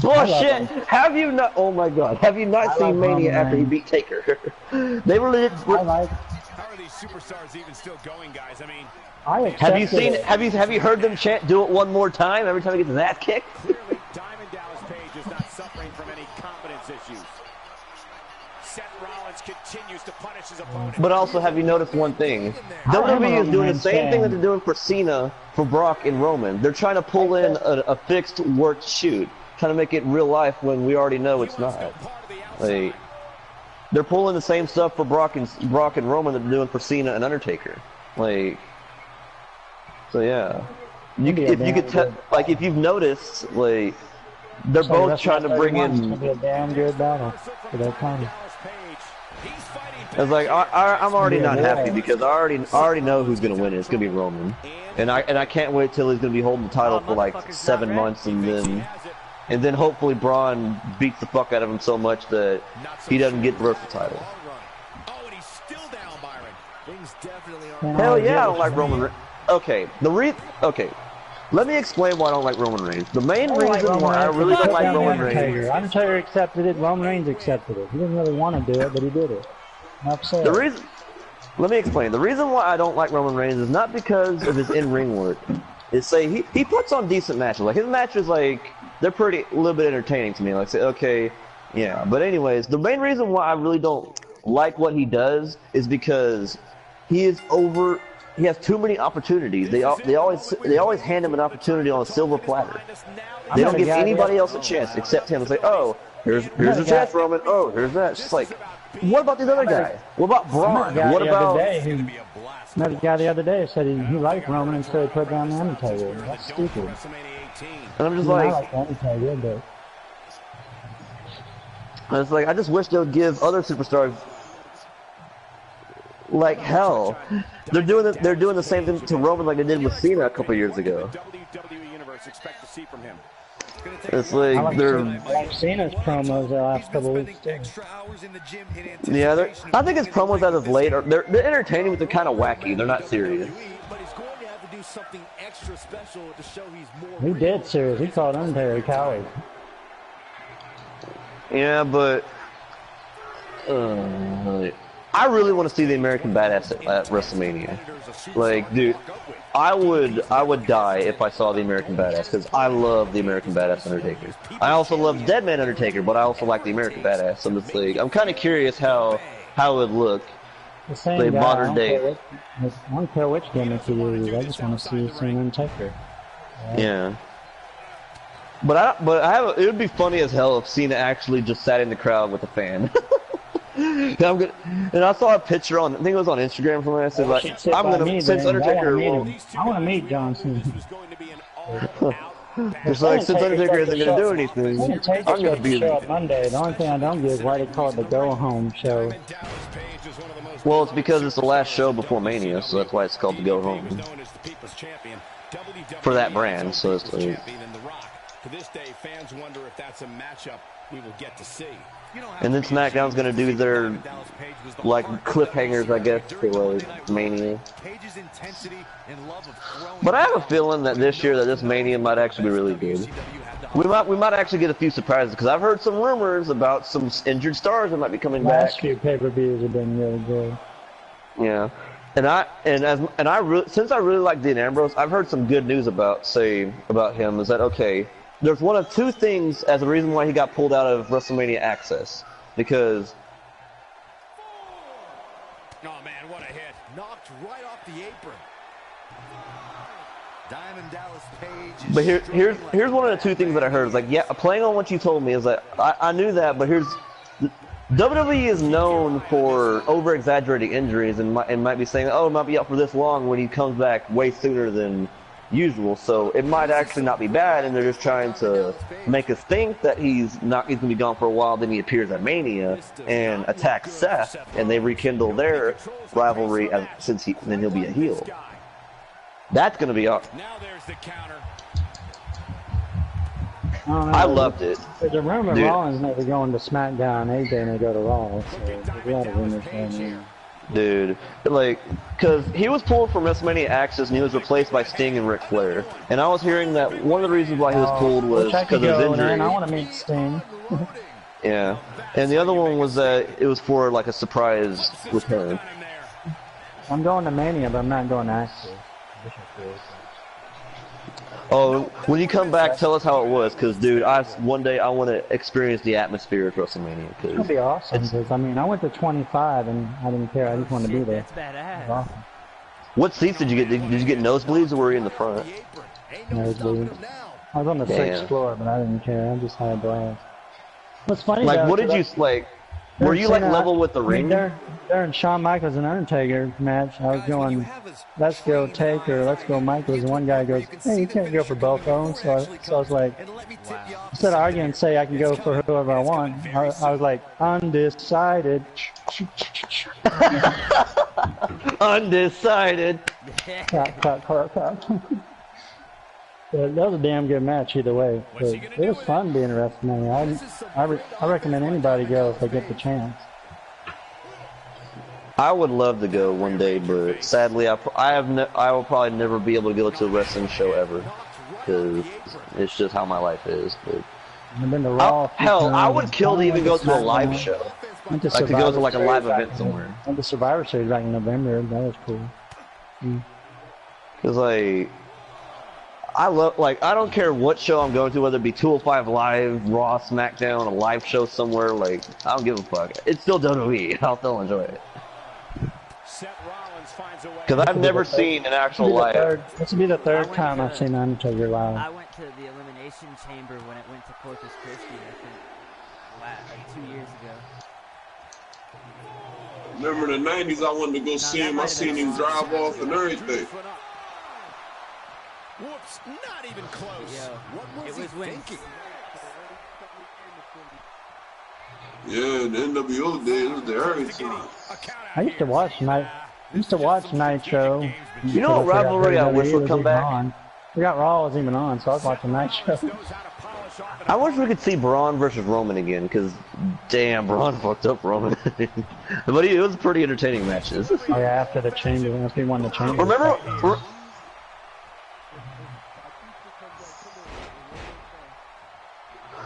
[SPEAKER 1] Bullshit! Have you not? Oh my god! Have you not seen Mania after he beat Taker? They were legit.
[SPEAKER 6] How are these superstars even still going, guys? I mean,
[SPEAKER 1] have you seen? Have you heard them chant "Do it one more time" every time he gets his ass kicked?
[SPEAKER 6] Clearly, Diamond Dallas Page is not suffering from any confidence issues. Seth Rollins continues to punish his opponent.
[SPEAKER 1] But also, have you noticed one thing? WWE is doing the same thing that they're doing for Cena, for Brock, and Roman. They're trying to pull in a fixed, worked shoot. Trying to make it real life when we already know it's not. Like, they're pulling the same stuff for Brock and Roman that they're doing for Cena and Undertaker. Like, so yeah, if you could tell, like if you've noticed, like they're both trying to bring in.
[SPEAKER 3] It's gonna be a damn good battle for that time.
[SPEAKER 1] I was like, I'm already not happy because I already know who's gonna win it. It's gonna be Roman, and I can't wait till he's gonna be holding the title for like 7 months, and then hopefully Braun beats the fuck out of him so much that he doesn't get the Universal title.
[SPEAKER 6] Oh, and he's still down, Byron. Things definitely are.
[SPEAKER 1] Hell yeah, I don't like Roman Reigns. Okay, let me explain why I don't like Roman Reigns. The main reason why I really don't like Roman Reigns.
[SPEAKER 3] Undertaker accepted it. Roman Reigns accepted it. He didn't really want to do it, but he did it.
[SPEAKER 1] The reason. Let me explain. The reason why I don't like Roman Reigns is not because of his in-ring work. It's say he puts on decent matches. Like his matches, like they're a little bit entertaining to me. Like say, okay, yeah. But anyways, the main reason why I really don't like what he does is because he has too many opportunities. They always hand him an opportunity on a silver platter. They don't give anybody else a chance except him. It's like, oh, here's a chance, Roman. Oh, here's that. It's just like, what about this other guy? What about Braun? What about?
[SPEAKER 3] Met a guy the other day said he liked Roman and so he put down the Undertaker. That's stupid.
[SPEAKER 1] And I'm just
[SPEAKER 3] I
[SPEAKER 1] like,
[SPEAKER 3] like the Undertaker, but
[SPEAKER 1] it's like I just wish they would give other superstars like hell. They're doing the same thing to Roman like they did with Cena a couple years ago. It's like
[SPEAKER 3] I've seen his promos the last couple weeks too.
[SPEAKER 1] Yeah, I think his promos as of late they're entertaining, but they're kind of wacky. They're not serious.
[SPEAKER 3] He did serious. He called Undertaker a coward.
[SPEAKER 1] Yeah, but I really want to see the American Badass at WrestleMania. Like, dude, I would die if I saw the American Badass because I love the American Badass Undertaker. I also love Deadman Undertaker, but I also like the American Badass. So I'm just like, I'm kind of curious how it would look.
[SPEAKER 3] The same
[SPEAKER 1] like
[SPEAKER 3] guy,
[SPEAKER 1] modern day.
[SPEAKER 3] I don't care which gimmick he uses. I just want to see Cena Undertaker.
[SPEAKER 1] Yeah. But it would be funny as hell if Cena actually just sat in the crowd with a fan. And I saw a picture on, I think it was on Instagram from when I said like, since Undertaker
[SPEAKER 3] I want to meet John Cena.
[SPEAKER 1] It's like, since Undertaker isn't going to do anything, I'm going to be
[SPEAKER 3] show up Monday. The only thing I don't get is why they call it the Go Home Show.
[SPEAKER 1] Well, it's because it's the last show before Mania, so that's why it's called the Go Home. For that brand, so it's like...
[SPEAKER 6] To this day, fans wonder if that's a matchup we will get to see.
[SPEAKER 1] And then SmackDown's gonna do their like cliffhangers, I guess, for like Mania. But I have a feeling that this year, that this Mania might actually be really good. We might actually get a few surprises because I've heard some rumors about some injured stars that might be coming back.
[SPEAKER 3] Last few pay-per-views have been really good.
[SPEAKER 1] Yeah, since I really like Dean Ambrose, I've heard some good news about him. Is that okay? There's one of two things as a reason why he got pulled out of WrestleMania Access. Because...
[SPEAKER 6] Oh man, what a hit. Knocked right off the apron. Diamond Dallas Page.
[SPEAKER 1] But here's one of the two things that I heard. It's like, yeah, playing on what you told me is that I knew that, but here's... WWE is known for over-exaggerating injuries and might be saying, oh, it might be out for this long when he comes back way sooner than usual, so it might actually not be bad, and they're just trying to make us think that he's gonna be gone for a while. Then he appears at Mania and attacks Seth, and they rekindle their rivalry then he'll be a heel. That's gonna be awesome.
[SPEAKER 6] Now there's the counter.
[SPEAKER 1] I loved it.
[SPEAKER 3] There's a rumor Rollins never going to SmackDown. AJ may go to Raw. So we got a rumor saying.
[SPEAKER 1] Dude, like, because he was pulled from WrestleMania Access and he was replaced by Sting and Ric Flair. And I was hearing that one of the reasons why he was pulled was because of his injury.
[SPEAKER 3] I want to meet Sting.
[SPEAKER 1] Yeah. And the other one was that it was for, like, a surprise return.
[SPEAKER 3] I'm going to Mania, but I'm not going to Access.
[SPEAKER 1] Oh, when you come back, tell us how it was, because, dude, one day I want to experience the atmosphere of WrestleMania.
[SPEAKER 3] It'll be awesome, because, I mean, I went to 25, and I didn't care. I just wanted to be there.
[SPEAKER 4] That's badass.
[SPEAKER 3] Awesome.
[SPEAKER 1] What seats did you get? Did you get nosebleeds, or were you in the front?
[SPEAKER 3] Nosebleeds. I was on the 6th floor, but I didn't care. I just had a blast. What's funny,
[SPEAKER 1] like,
[SPEAKER 3] though,
[SPEAKER 1] what did you, like, were you, like, level with the ring?
[SPEAKER 3] During Shawn Michaels and Undertaker match, I was going, let's go Taker, let's go Michaels, and one guy goes, hey, you can't go for both of them. So I was like, instead of arguing and say I can go for whoever I want, I was like, undecided.
[SPEAKER 1] Undecided.
[SPEAKER 3] Cut. That was a damn good match either way. It was fun being a WrestleMania. I recommend anybody go if they get the chance.
[SPEAKER 1] I would love to go one day, but sadly, I will probably never be able to go to a wrestling show ever, because it's just how my life is. But
[SPEAKER 3] I've been to Raw.
[SPEAKER 1] Hell, I would kill to even go to a live show. Like to go to like a live event somewhere.
[SPEAKER 3] Went to Survivor Series back in November. That was cool.
[SPEAKER 1] Cause like, I don't care what show I'm going to, whether it be 205 Live, Raw, SmackDown, a live show somewhere. Like, I don't give a fuck. It's still WWE. I'll still enjoy it. Because I've never seen an actual live.
[SPEAKER 3] This will be the third time I've seen Undertaker live.
[SPEAKER 4] I went to the Elimination Chamber when it went to Corpus Christi, I think, like 2 years ago.
[SPEAKER 8] Remember the 90s, I wanted to go see him. I seen him drive off and everything.
[SPEAKER 10] Whoops, not even close.
[SPEAKER 4] Yo,
[SPEAKER 10] What was he thinking?
[SPEAKER 8] Yeah, the NWO days was the early time.
[SPEAKER 3] I used to watch Nitro.
[SPEAKER 1] You know what rivalry I wish would come back?
[SPEAKER 3] We got Raw was even on, so I was watching Nitro.
[SPEAKER 1] I wish we could see Braun versus Roman again, because damn, Braun fucked up Roman. But it was pretty entertaining matches.
[SPEAKER 3] Oh yeah, after the chamber, after he won the chamber.
[SPEAKER 1] Remember?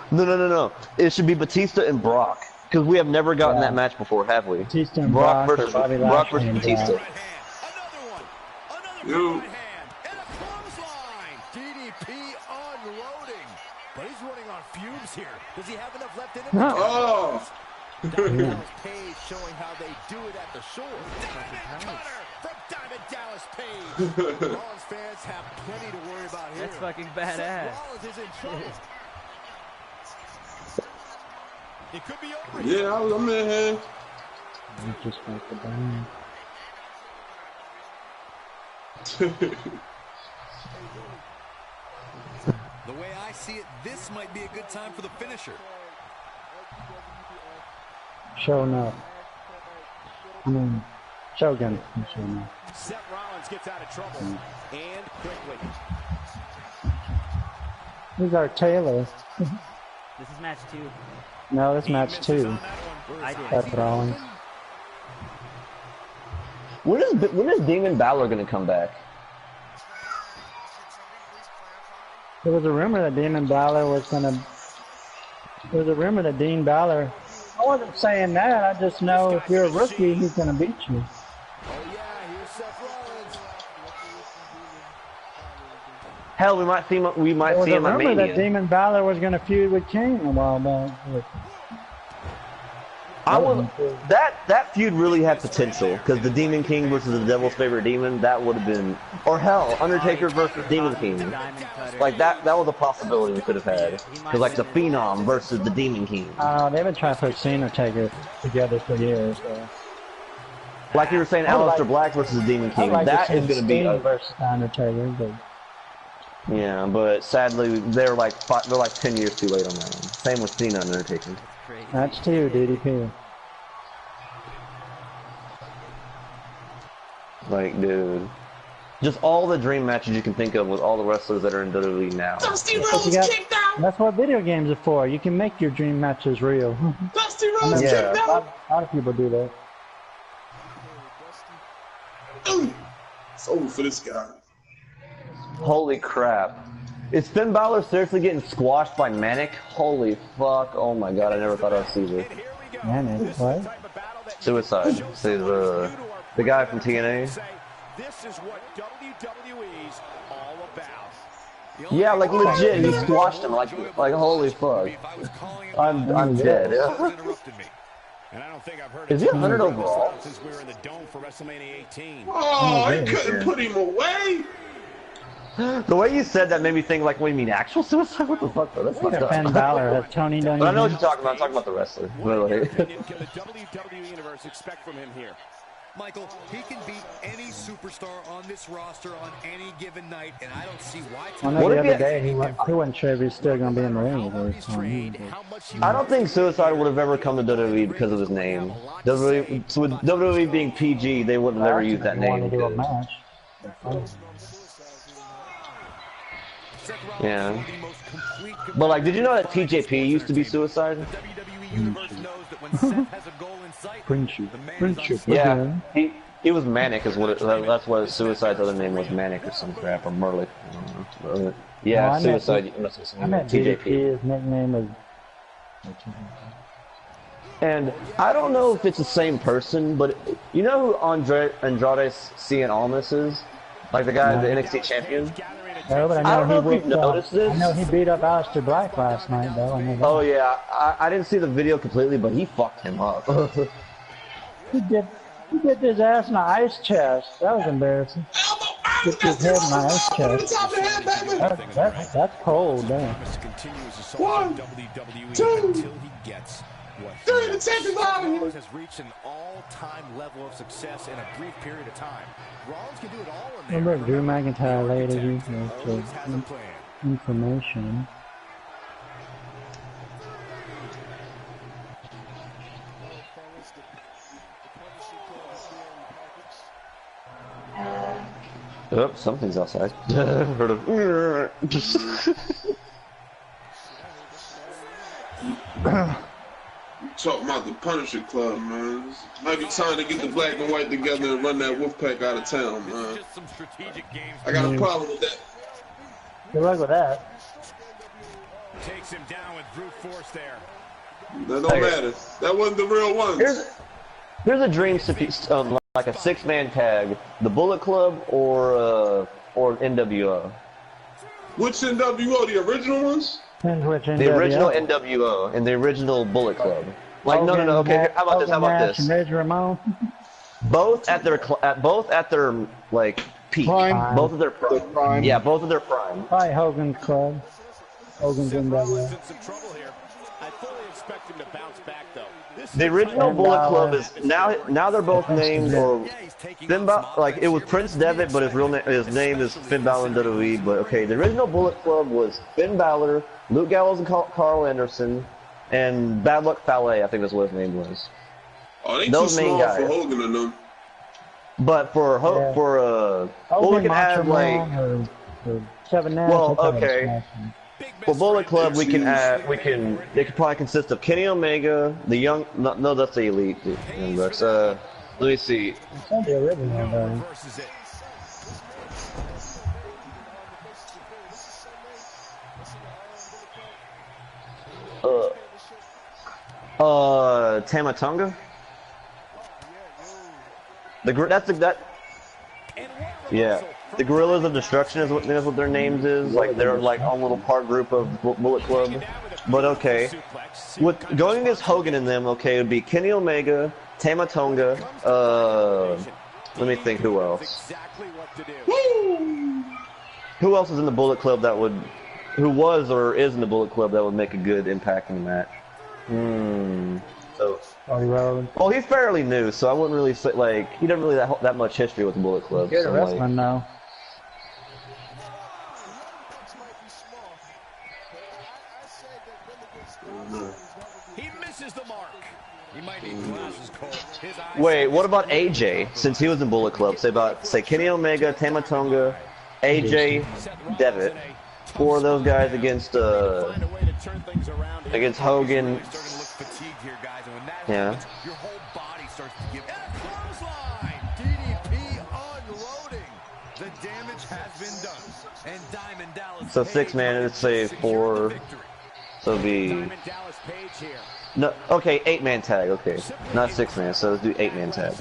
[SPEAKER 1] No. It should be Batista and Brock, because we have never gotten that match before, have we?
[SPEAKER 3] Batista and
[SPEAKER 1] Brock
[SPEAKER 3] versus
[SPEAKER 1] Batista.
[SPEAKER 8] You.
[SPEAKER 10] But he's running on fumes here. Does he have enough left in him?
[SPEAKER 8] Oh!
[SPEAKER 10] Diamond Page showing how they do it at the shore. Diamond cutter from Diamond Dallas Page. Rollins fans have plenty to worry about here.
[SPEAKER 4] That's fucking badass.
[SPEAKER 10] Rollins is in trouble. It could be over.
[SPEAKER 8] Yeah, I'm in here.
[SPEAKER 3] Just like the band.
[SPEAKER 7] The way I see it, this might be a good time for the finisher.
[SPEAKER 3] Showing up. Shogun.
[SPEAKER 6] Seth Rollins gets out of trouble and quickly.
[SPEAKER 3] Who's our Taylor?
[SPEAKER 4] This is match 2.
[SPEAKER 3] No, this match 2.
[SPEAKER 4] I did.
[SPEAKER 3] Seth Rollins.
[SPEAKER 1] When is Demon Balor gonna come back?
[SPEAKER 3] There was a rumor that Demon Balor was gonna. There was a rumor that Dean Balor. I wasn't saying that. I just know if you're a rookie, he's gonna beat you.
[SPEAKER 10] Oh yeah, here's Seth Rollins.
[SPEAKER 1] Hell, we might see him at
[SPEAKER 3] There was a rumor that
[SPEAKER 1] Mania.
[SPEAKER 3] Demon Balor was gonna feud with Kane a while back.
[SPEAKER 1] That feud really had potential, because the Demon King versus the Devil's Favorite Demon, that would have been, or hell, Undertaker versus Demon King, like that was a possibility we could have had, because like the Phenom versus the Demon King.
[SPEAKER 3] They've been trying to put Cena Taker together for years. So.
[SPEAKER 1] Like you were saying, Aleister Black versus the Demon King, that is going to be
[SPEAKER 3] a versus Undertaker. But...
[SPEAKER 1] Yeah, but sadly they're like 10 years too late on that one. Same with Cena and Undertaker.
[SPEAKER 3] Match 2, DDP.
[SPEAKER 1] Like, dude, just all the dream matches you can think of with all the wrestlers that are in WWE now.
[SPEAKER 8] Dusty Rhodes kicked out!
[SPEAKER 3] That's what video games are for. You can make your dream matches real.
[SPEAKER 8] Dusty Rhodes kicked out!
[SPEAKER 3] A lot of people do that.
[SPEAKER 8] It's over for this guy.
[SPEAKER 1] Holy crap. Is Finn Balor seriously getting squashed by Manic? Holy fuck. Oh my god, I never thought I'd see this.
[SPEAKER 3] Manic, what?
[SPEAKER 1] Suicide. See the guy from TNA?
[SPEAKER 6] This is what WWE's all about.
[SPEAKER 1] Yeah, like legit, he squashed him like holy fuck. I'm dead.
[SPEAKER 6] And I don't think I've heard
[SPEAKER 1] is he 100 overall?
[SPEAKER 6] Since we were in the dome for WrestleMania 18.
[SPEAKER 8] Oh, he couldn't put him away.
[SPEAKER 1] The way you said that made me think, like, what do you mean, actual suicide? What the fuck, though? That's fucked up.
[SPEAKER 3] Finn Balor, has Tony done
[SPEAKER 1] But I know what you're talking about. I'm talking about the wrestler. Really.
[SPEAKER 6] Can the WWE Universe expect from him here?
[SPEAKER 7] Michael, he can beat any superstar on this roster on any given night, and I don't see why.
[SPEAKER 3] I know the other day he wasn't sure if he's still going to be in the ring with her.
[SPEAKER 1] I don't think Suicide would have ever come to WWE because of his name. WWE, so with WWE being PG, they would have never used that name. Yeah. But like, did you know that TJP used to be Suicide?
[SPEAKER 3] Friendship.
[SPEAKER 1] Yeah, he was Manic is what that's what Suicide's other name was, Manic or some crap, or Merlick. Yeah, no, Suicide.
[SPEAKER 3] I met TJP. His nickname is.
[SPEAKER 1] And I don't know if it's the same person, but you know who Andrade Cien Almas is? Like the guy, the NXT champion?
[SPEAKER 3] No, but
[SPEAKER 1] I don't know if you've noticed this.
[SPEAKER 3] I know he beat up Aleister Black last night, though.
[SPEAKER 1] Oh yeah, I didn't see the video completely, but he fucked him up.
[SPEAKER 3] He did his ass in an ice chest. That was embarrassing. Get his head in an ice chest. That's cold, man.
[SPEAKER 8] 1, 2, 30 seconds out of here.
[SPEAKER 10] Has reached an all-time level of success in a brief period of time. Rollins can do it all in there.
[SPEAKER 3] Remember Drew McIntyre later
[SPEAKER 10] Always has a plan.
[SPEAKER 3] information.
[SPEAKER 1] Oh, something's outside. Heard of.
[SPEAKER 8] Talking about the Punisher Club, man. Might be time to get the black and white together and run that wolf pack out of town, man. I got a problem with that.
[SPEAKER 3] Good luck with that.
[SPEAKER 6] Takes him down with brute force there.
[SPEAKER 8] That don't matter. That wasn't the real ones.
[SPEAKER 1] Here's a dream, like a 6-man tag. The Bullet Club or NWO.
[SPEAKER 8] Which NWO? The original ones?
[SPEAKER 3] Depends which NWO.
[SPEAKER 1] The original NWO and the original Bullet Club. Like no. Okay, how about this? How about this? Both at their like peak.
[SPEAKER 9] Prime.
[SPEAKER 1] Both of their prime. Yeah, both of their prime.
[SPEAKER 3] Probably Hogan's Club. Hogan's NWO.
[SPEAKER 6] I fully expect him to bounce back, though.
[SPEAKER 1] The original Bullet Club is now they're both named or Finn Balor, like it was Prince Devitt, but his name is Finn Balor in WWE. But okay, the original Bullet Club was Finn Balor, Luke Gallows and Carl Anderson, and Bad Luck Fale. I think that's what his name was.
[SPEAKER 8] Oh, they too small for Hogan and them.
[SPEAKER 1] But for well, we can add like
[SPEAKER 3] Kevin Nash.
[SPEAKER 1] Well, okay. For Bullet Club, they could probably consist of Kenny Omega, the young, no, that's the Elite. Let me see.
[SPEAKER 3] It's not the original,
[SPEAKER 1] though. Tama Tonga? Yeah. The Gorillas of Destruction is what their names is. Like they're like a little part group of Bullet Club. But okay, with going against Hogan and them, okay, it would be Kenny Omega, Tama Tonga. Let me think, who else? Who else is in the Bullet Club who was or is in the Bullet Club that would make a good impact in the match? Well, he's fairly new, so I wouldn't really say, like, he doesn't really that much history with the Bullet Club.
[SPEAKER 3] Good wrestling now.
[SPEAKER 6] He misses the mark. He might need glasses, Cole.
[SPEAKER 1] Wait, what about AJ? Since he was in Bullet Club, say Kenny Omega, Tama Tonga, AJ, Devitt. 4 of those guys against Hogan. Yeah.
[SPEAKER 10] Your whole body starts to give clothesline. DDP unloading. The damage has been done. And Diamond Dallas.
[SPEAKER 1] So 6-man, let's say 4. So it'd be no. Okay, 8-man tag. Okay, not 6-man. So let's do 8-man tag.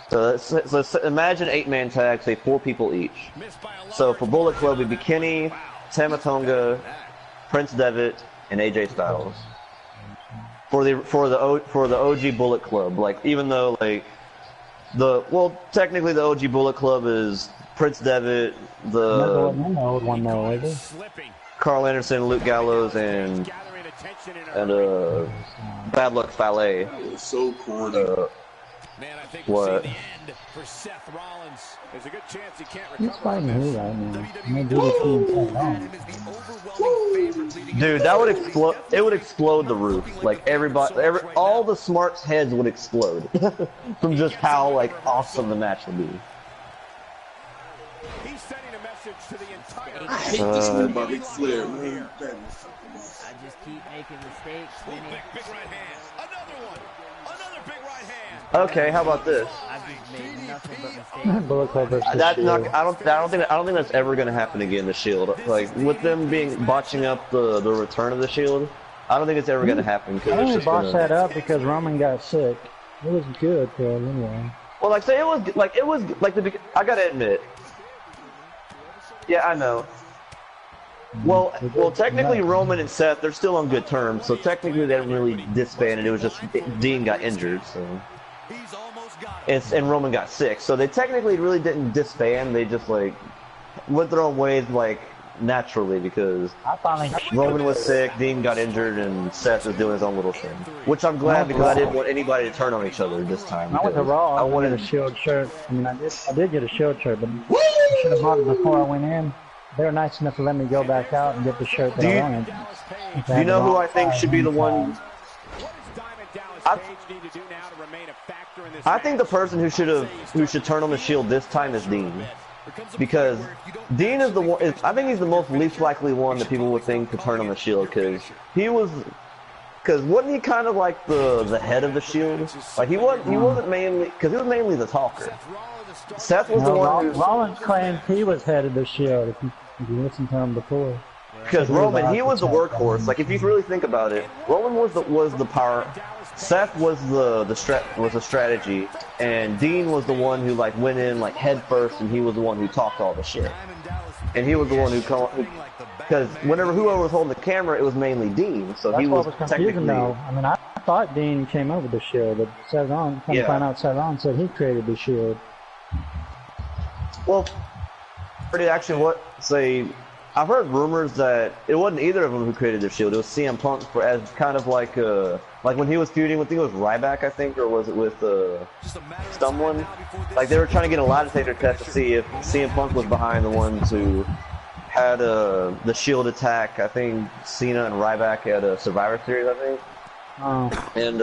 [SPEAKER 1] So let's imagine 8-man tag. Say 4 people each. So for Bullet Club, it'd be Kenny, Tama Tonga, Prince Devitt, and AJ Styles. For the OG Bullet Club, like even though like technically the OG Bullet Club is Prince Devitt, Carl Anderson, Luke Gallows, and Bad Luck Fale.
[SPEAKER 8] So corny.
[SPEAKER 6] Man, I think
[SPEAKER 1] what?
[SPEAKER 6] the end for Seth Rollins. There's a good chance he can't
[SPEAKER 3] He's fighting who right now?
[SPEAKER 1] Dude, that would explode. It would explode the roof. Like all the smarts' heads would explode from just how like awesome the match would be.
[SPEAKER 6] He's sending a message to the entire.
[SPEAKER 8] I hate this thing about Big Flair, man.
[SPEAKER 4] I just keep making mistakes.
[SPEAKER 6] Big right hand. Another one. Another big right hand.
[SPEAKER 1] Okay, how about this?
[SPEAKER 4] I've just made nothing but mistakes.
[SPEAKER 3] Bullet Club versus
[SPEAKER 1] That's
[SPEAKER 3] Shield.
[SPEAKER 1] not. I don't think that's ever going to happen again. The Shield, like with them botching up the return of the Shield, I don't think it's ever going to happen.
[SPEAKER 3] I only botched that up because Roman got sick. It was good for him anyway.
[SPEAKER 1] Well, like say it was like the. I gotta admit. Yeah, I know. Well, technically Roman and Seth, they're still on good terms, so technically they didn't really disband. It was just Dean got injured, so. And Roman got sick, so they technically really didn't disband. They just like went their own ways, like naturally because Roman was sick, Dean got injured, and Seth was doing his own little thing. Which I'm glad because I didn't want anybody to turn on each other this time.
[SPEAKER 3] I went to Raw. I wanted a Shield shirt. I mean, I did get a Shield shirt, but I should have bought it before I went in. They were nice enough to let me go back out and get the shirt that I wanted.
[SPEAKER 1] Do you know who I think should be the one? I think the person who should turn on the Shield this time is Dean, because Dean is the one. I think he's the most least likely one that people would think to turn on the Shield, because wasn't he kind of like the head of the Shield? Like he wasn't mainly, because he was mainly the talker. Seth was the one.
[SPEAKER 3] Rollins claimed he was head of the Shield. If you listened to him before.
[SPEAKER 1] Because Roman, he was the workhorse. Like if you really think about it, Roman was the power. Seth was the strategy, and Dean was the one who like went in like head first, and he was the one who talked all the shit. And he was the one because whoever was holding the camera, it was mainly Dean. So he was technically.
[SPEAKER 3] Though. I mean, I thought Dean came over the Shield, but Seth Rollins, come to find out, Seth Rollins said he created the Shield.
[SPEAKER 1] Well, I've heard rumors that it wasn't either of them who created the Shield. It was CM Punk as kind of like when he was feuding with, I think it was Ryback, I think, or was it with someone? Like they were trying to get a lie detector test to see if CM Punk was behind the ones who had the Shield attack. I think Cena and Ryback at a Survivor Series, I think.
[SPEAKER 3] Oh.
[SPEAKER 1] And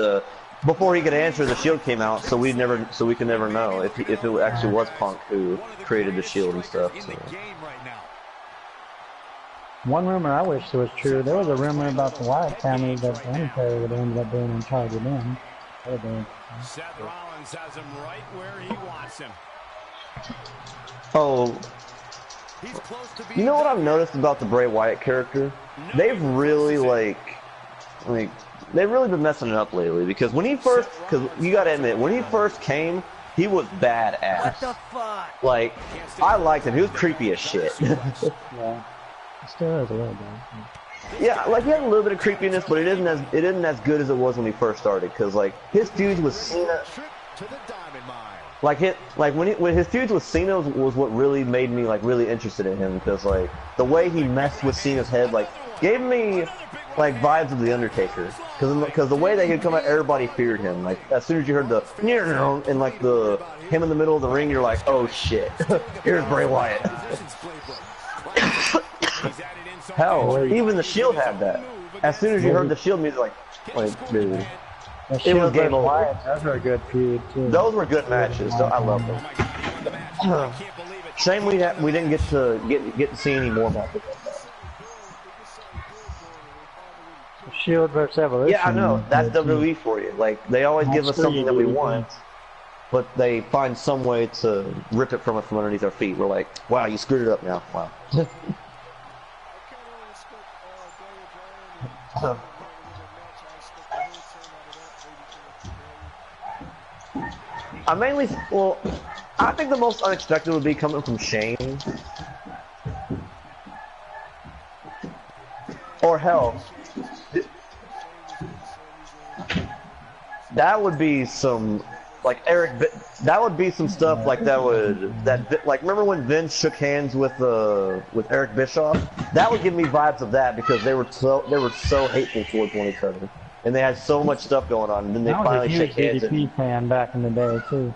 [SPEAKER 1] before he could answer, the Shield came out, so we could never know if it actually was Punk who created the Shield and stuff. So.
[SPEAKER 3] One rumor I wish was true. There was a rumor about the Wyatt family that the Undertaker would end up being in charge of them.
[SPEAKER 6] Seth Rollins has him right where he wants him.
[SPEAKER 1] Oh, you know what I've noticed about the Bray Wyatt character? They've really they've really been messing it up lately. Because when he first, you gotta admit, when he first came, he was badass.
[SPEAKER 4] What the fuck?
[SPEAKER 1] Like, I liked him. He was creepy as shit.
[SPEAKER 3] Yeah. Still is a little bit.
[SPEAKER 1] Yeah, like he had a little bit of creepiness, but it isn't as good as it was when he first started. Because like his feuds with Cena, when his feuds with Cena was what really made me like really interested in him. Because like the way he messed with Cena's head, like gave me like vibes of the Undertaker. Because the way that he'd come out, everybody feared him. Like as soon as you heard the and like him in the middle of the ring, you're like, oh shit, here's Bray Wyatt. Hell, even the Shield had that. As soon as you heard the Shield music, like dude, it was game over.
[SPEAKER 3] Those were a good feud too.
[SPEAKER 1] Those were good matches. So I love them. Shame we didn't get to see any more matches.
[SPEAKER 3] Shield versus Evolution.
[SPEAKER 1] Yeah, I know. That's WWE for you. Like they always give us something that we want, but they find some way to rip it from us from underneath our feet. We're like, wow, you screwed it up now. Wow. I think the most unexpected would be coming from Shane. Or hell, that would be some, like that would be some stuff like like remember when Vince shook hands with Eric Bischoff? That would give me vibes of that because they were so hateful towards one another, and they had so much stuff going on, and then they finally shake hands.
[SPEAKER 3] I was a huge DDP fan back in the day too.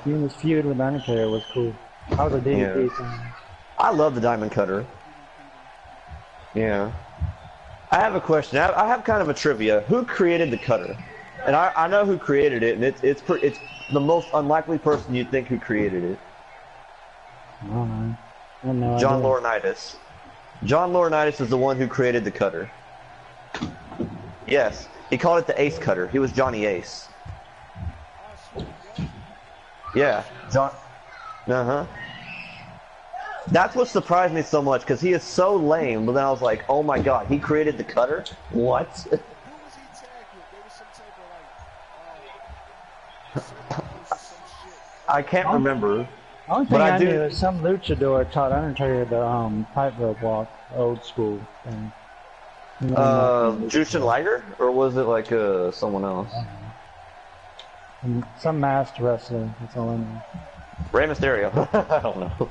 [SPEAKER 3] Even his feud with Undertaker was cool. I was a DDP fan.
[SPEAKER 1] I love the Diamond Cutter. Yeah. I have a question. I have kind of a trivia. Who created the cutter? And I know who created it, and it's the most unlikely person you'd think who created it.
[SPEAKER 3] I don't know.
[SPEAKER 1] John Laurinaitis. John Laurinaitis is the one who created the cutter. Yes, he called it the Ace Cutter. He was Johnny Ace. Yeah, John. That's what surprised me so much because he is so lame. But then I was like, oh my god, he created the cutter? What? I can't remember.
[SPEAKER 3] The only thing I knew is some luchador taught Undertaker the tightrope walk, old school thing.
[SPEAKER 1] Jushin Liger? Or was it like someone else?
[SPEAKER 3] Some masked wrestler, that's all I know.
[SPEAKER 1] Rey Mysterio. I don't know.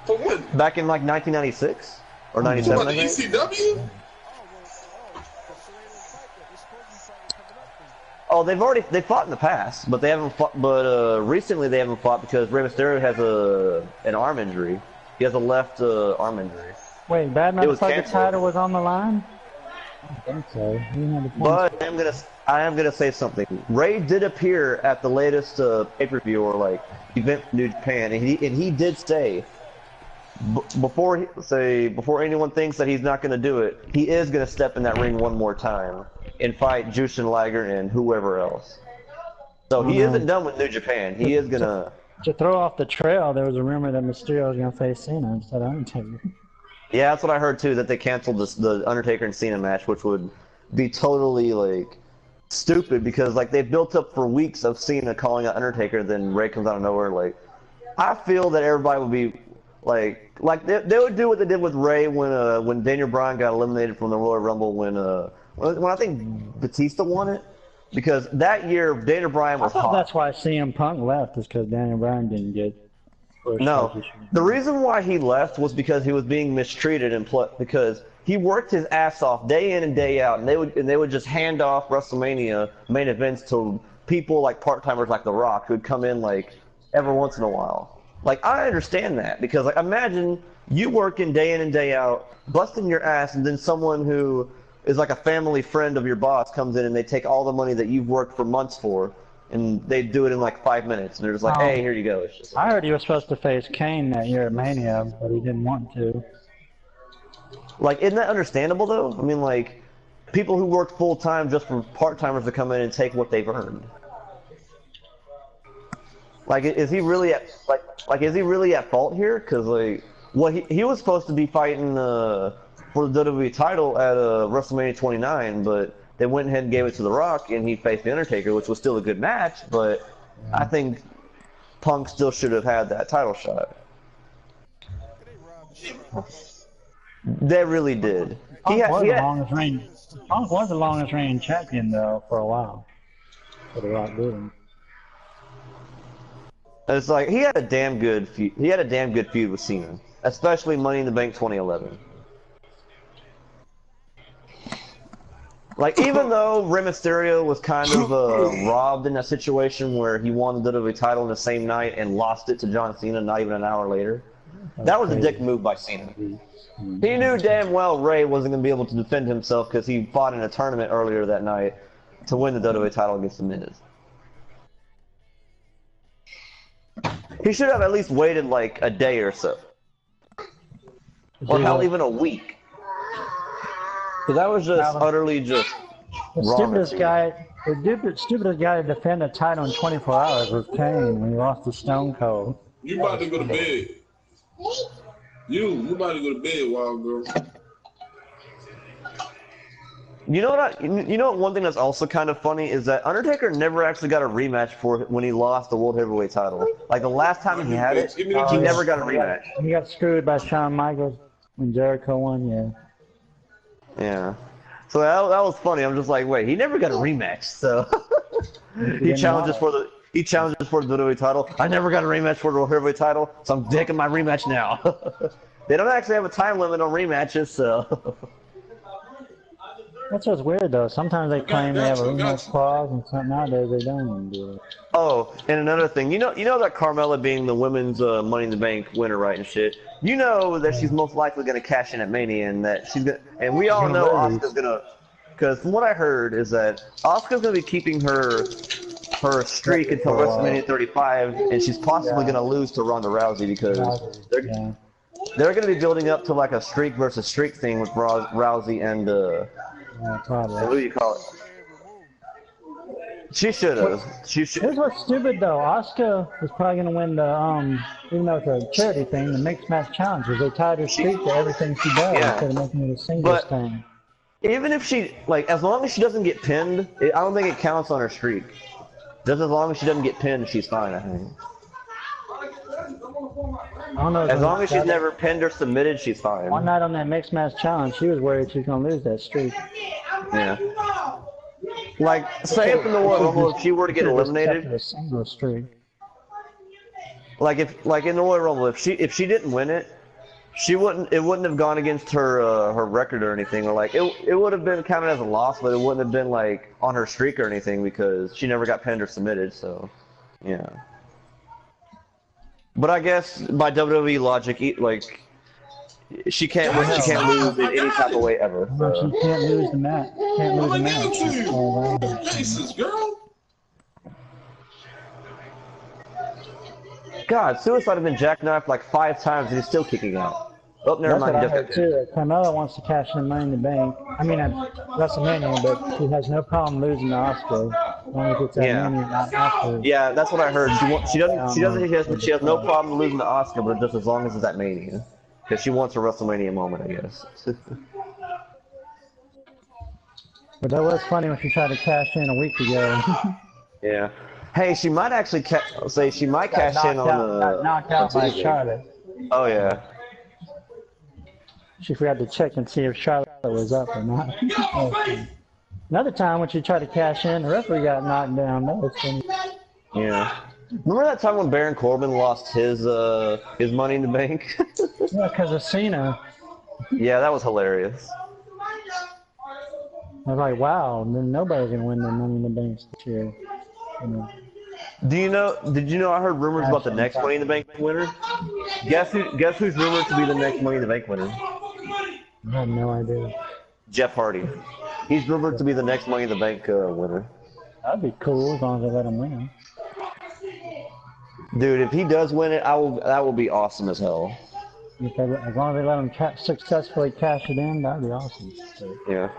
[SPEAKER 8] For when?
[SPEAKER 1] Back in like 1996 or 97.
[SPEAKER 8] The ECW?
[SPEAKER 1] Oh, they fought in the past, but they haven't fought. But recently they haven't fought because Rey Mysterio has an arm injury. He has a left arm injury.
[SPEAKER 3] Wait, Bad Motherfucker title was on the line? I don't think so.
[SPEAKER 1] But I am gonna say something. Ray did appear at the latest pay-per-view or like event for New Japan, and he did say before anyone thinks that he's not gonna do it, he is gonna step in that ring one more time and fight Jushin Liger and whoever else. So he isn't done with New Japan. He is gonna.
[SPEAKER 3] To throw off the trail, there was a rumor that Mysterio was gonna face Cena instead of Undertaker.
[SPEAKER 1] Yeah, that's what I heard too. That they canceled the Undertaker and Cena match, which would be totally like stupid because like they built up for weeks of Cena calling out Undertaker, then Ray comes out of nowhere. Like, I feel that everybody would be like they would do what they did with Ray when Daniel Bryan got eliminated from the Royal Rumble when I think Batista won it, because that year Daniel Bryan was hot.
[SPEAKER 3] That's why CM Punk left, is because Daniel Bryan didn't get.
[SPEAKER 1] No, the reason why he left was because he was being mistreated and because he worked his ass off day in and day out, and they would just hand off WrestleMania main events to people like part-timers like The Rock who'd come in like every once in a while. Like, I understand that because like imagine you working day in and day out, busting your ass, and then someone who is like a family friend of your boss comes in and they take all the money that you've worked for months for, and they do it in like 5 minutes, and they're just like, hey, here you go. It's just like,
[SPEAKER 3] I heard he was supposed to face Kane that year at Mania, but he didn't want to.
[SPEAKER 1] Like, isn't that understandable though? I mean, like, people who work full time just for part timers to come in and take what they've earned. Like, is he really at is he really at fault here? Because like, he was supposed to be fighting for the WWE title at WrestleMania 29, but they went ahead and gave it to The Rock, and he faced The Undertaker, which was still a good match, but I think Punk still should have had that title shot. They really did.
[SPEAKER 3] Punk was the longest reigning champion, though, for a while. For The Rock did him.
[SPEAKER 1] It's like, he had a damn good feud with Cena, especially Money in the Bank 2011. Like, even though Rey Mysterio was kind of robbed in that situation where he won the WWE title in the same night and lost it to John Cena not even an hour later, that was a dick move by Cena. He knew damn well Rey wasn't going to be able to defend himself because he fought in a tournament earlier that night to win the WWE title against The Miz. He should have at least waited like a day or so. Or hell, even a week. Because that was just utterly just wrong.
[SPEAKER 3] The stupidest guy to defend a title in 24 hours was Kane when he lost to Stone Cold.
[SPEAKER 8] You about to go to bed. You about to go to bed, wild girl.
[SPEAKER 1] You know what? One thing that's also kind of funny is that Undertaker never actually got a rematch for when he lost the World Heavyweight title. Like the last time he had it, he never got a rematch.
[SPEAKER 3] He got screwed by Shawn Michaels when Jericho won. Yeah.
[SPEAKER 1] Yeah. So that was funny. I'm just like, wait, he never got a rematch. So he challenges for the WWE title. I never got a rematch for the World Heavyweight title, so I'm taking my rematch now. They don't actually have a time limit on rematches, so.
[SPEAKER 3] That's what's weird though. Sometimes they claim they have a rematch clause, and nowadays they don't even do it.
[SPEAKER 1] Oh, and another thing, you know that Carmella being the women's Money in the Bank winner, right, and shit. You know that she's most likely gonna cash in at Mania, and that she's gonna, and we all know Asuka's gonna, because from what I heard is that Asuka's gonna be keeping her streak until WrestleMania 35, and she's possibly gonna lose to Ronda Rousey because they're gonna be building up to like a streak versus streak thing with Rousey and what do you call it? She should have.
[SPEAKER 3] Here's what's stupid though. Asuka is probably gonna win the even though it's a charity thing, the mixed match challenge, because they tied her streak to everything she does instead of making it a singles thing.
[SPEAKER 1] Even if she as long as she doesn't get pinned, I don't think it counts on her streak. Just as long as she doesn't get pinned, she's fine. I think.
[SPEAKER 3] I don't know,
[SPEAKER 1] as long as she's never pinned or submitted, she's fine.
[SPEAKER 3] One night on that mixed match challenge, she was worried she was gonna lose that streak.
[SPEAKER 1] Yeah. Like, say if in the Royal Rumble, if she were to get eliminated.
[SPEAKER 3] A single streak.
[SPEAKER 1] like in the Royal Rumble, if she didn't win it, it wouldn't have gone against her her record or anything, or like it would have been counted as a loss, but it wouldn't have been like on her streak or anything because she never got pinned or submitted. So, yeah. But I guess by WWE logic, like she can't lose in any type of way ever.
[SPEAKER 3] So. She can't lose the match. Can't lose the match.
[SPEAKER 8] Jesus, girl.
[SPEAKER 1] God, Suicide has been jackknifed like 5 times and he's still kicking out. Oh, never mind.
[SPEAKER 3] That's what I heard too. Carmella wants to cash in Money in the Bank. I mean, at WrestleMania, but she has no problem losing to Asuka. As long as it's at Mania, not after.
[SPEAKER 1] Yeah, that's what I heard. She has no problem losing to Asuka, but just as long as it's at Mania, because she wants a WrestleMania moment, I guess.
[SPEAKER 3] But that was funny when she tried to cash in a week ago.
[SPEAKER 1] Yeah. Hey, she might actually cash in on the.
[SPEAKER 3] Got knocked out by Charlotte.
[SPEAKER 1] Oh yeah.
[SPEAKER 3] She forgot to check and see if Charlotte was up or not. Another time when she tried to cash in, the referee got knocked down. That was funny.
[SPEAKER 1] Yeah. Remember that time when Baron Corbin lost his Money in the Bank?
[SPEAKER 3] Yeah, because of Cena.
[SPEAKER 1] Yeah, that was hilarious.
[SPEAKER 3] I was like, wow, then nobody's gonna win the Money in the Bank this year. You know.
[SPEAKER 1] Did you know I heard rumors about the next Money in the Bank winner? Guess who's rumored to be the next Money in the Bank winner?
[SPEAKER 3] I have no idea.
[SPEAKER 1] Jeff Hardy. He's rumored to be the next Money in the Bank winner.
[SPEAKER 3] That'd be cool as long as they let him win.
[SPEAKER 1] Dude, if he does win it, that will be awesome as hell.
[SPEAKER 3] As long as they let him successfully cash it in, that'd be awesome.
[SPEAKER 1] Yeah.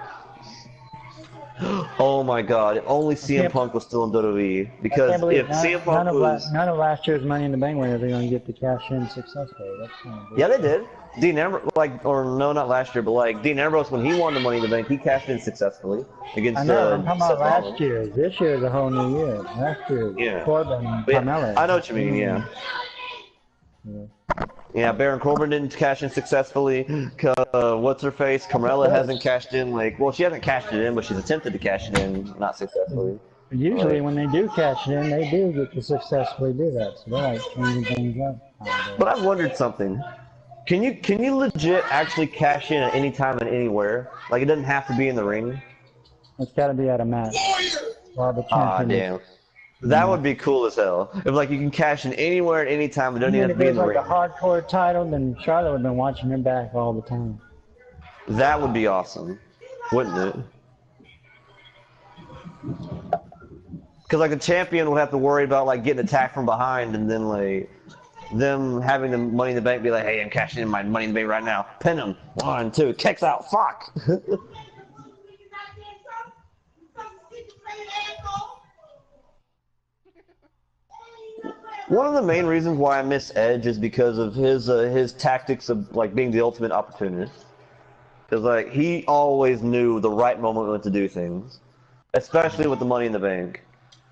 [SPEAKER 1] Oh my God! If only CM Punk was still in WWE, because if CM Punk was
[SPEAKER 3] none of last year's Money in the Bank winners are going to get the cash in successfully.
[SPEAKER 1] Yeah, they did. Dean Ambrose, not last year, but like Dean Ambrose, when he won the Money in the Bank, he cashed in successful against.
[SPEAKER 3] I know. I'm talking about last year. This year is a whole new year. Last year, Corbin, Carmella.
[SPEAKER 1] I know what you mean. Yeah. Yeah, Baron Corbin didn't cash in successfully. What's her face? Carmella hasn't cashed in. She hasn't cashed it in, but she's attempted to cash it in, not successfully.
[SPEAKER 3] Usually, when they do cash it in, they do get to successfully do that. So they're like changing things up.
[SPEAKER 1] But I've wondered something. Can you legit actually cash in at any time and anywhere? Like it doesn't have to be in the ring.
[SPEAKER 3] It's got to be at a match.
[SPEAKER 1] Damn. That would be cool as hell. If you can cash in anywhere at any time, it doesn't even have to be in the ring.
[SPEAKER 3] If it was like a hardcore title, then Charlotte would have been watching her back all the time.
[SPEAKER 1] That would be awesome, wouldn't it? Because the champion would have to worry about getting attacked from behind, and then them having the Money in the Bank be like, "Hey, I'm cashing in my Money in the Bank right now. Pin him. 1, 2, kicks out. Fuck." One of the main reasons why I miss Edge is because of his tactics of being the ultimate opportunist. Because he always knew the right moment when to do things, especially with the Money in the Bank.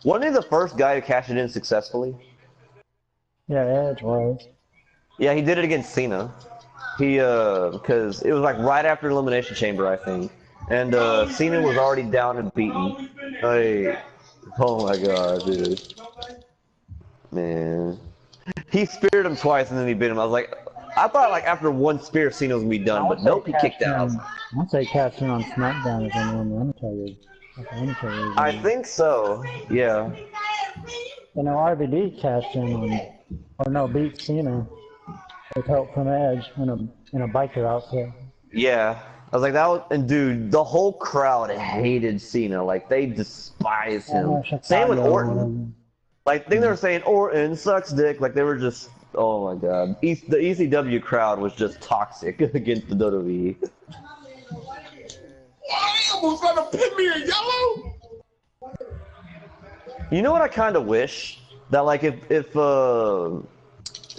[SPEAKER 1] Wasn't he the first guy to cash it in successfully?
[SPEAKER 3] Yeah, Edge was.
[SPEAKER 1] Yeah, he did it against Cena. Because it was right after Elimination Chamber, I think, and Cena was already down and beaten. Oh my God, dude. Man, he speared him twice and then he beat him. I thought after one spear Cena was gonna be done, but nope, he kicked out.
[SPEAKER 3] I'd say cashed in on SmackDown is on the Undertaker.
[SPEAKER 1] I think so. Yeah.
[SPEAKER 3] RVD cashed in on, beat Cena with help from Edge in a biker outfit.
[SPEAKER 1] Yeah. I was that was, and dude, the whole crowd hated Cena. They despise him. Same with Orton. I think they were saying Orton sucks dick. They were just, oh my God. The ECW crowd was just toxic against the WWE.
[SPEAKER 8] I almost got to pin me in yellow.
[SPEAKER 1] You know what I kind of wish? That if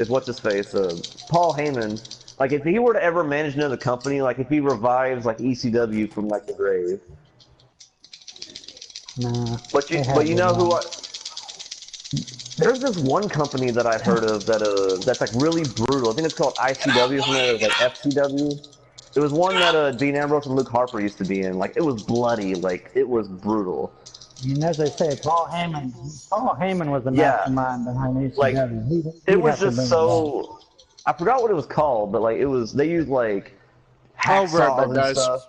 [SPEAKER 1] what's his face, Paul Heyman, if he were to ever manage another company, if he revives ECW from the grave.
[SPEAKER 3] Nah.
[SPEAKER 1] But you know who there's this one company that I've heard of that's really brutal. I think it's called ICW, something that was FCW. It was one that Dean Ambrose and Luke Harper used to be in. It was bloody, it was brutal.
[SPEAKER 3] mean, as they say, Paul Heyman was the mastermind behind these
[SPEAKER 1] like,
[SPEAKER 3] together.
[SPEAKER 1] It was just so. I forgot what it was called, but like they used like hacksaws and stuff.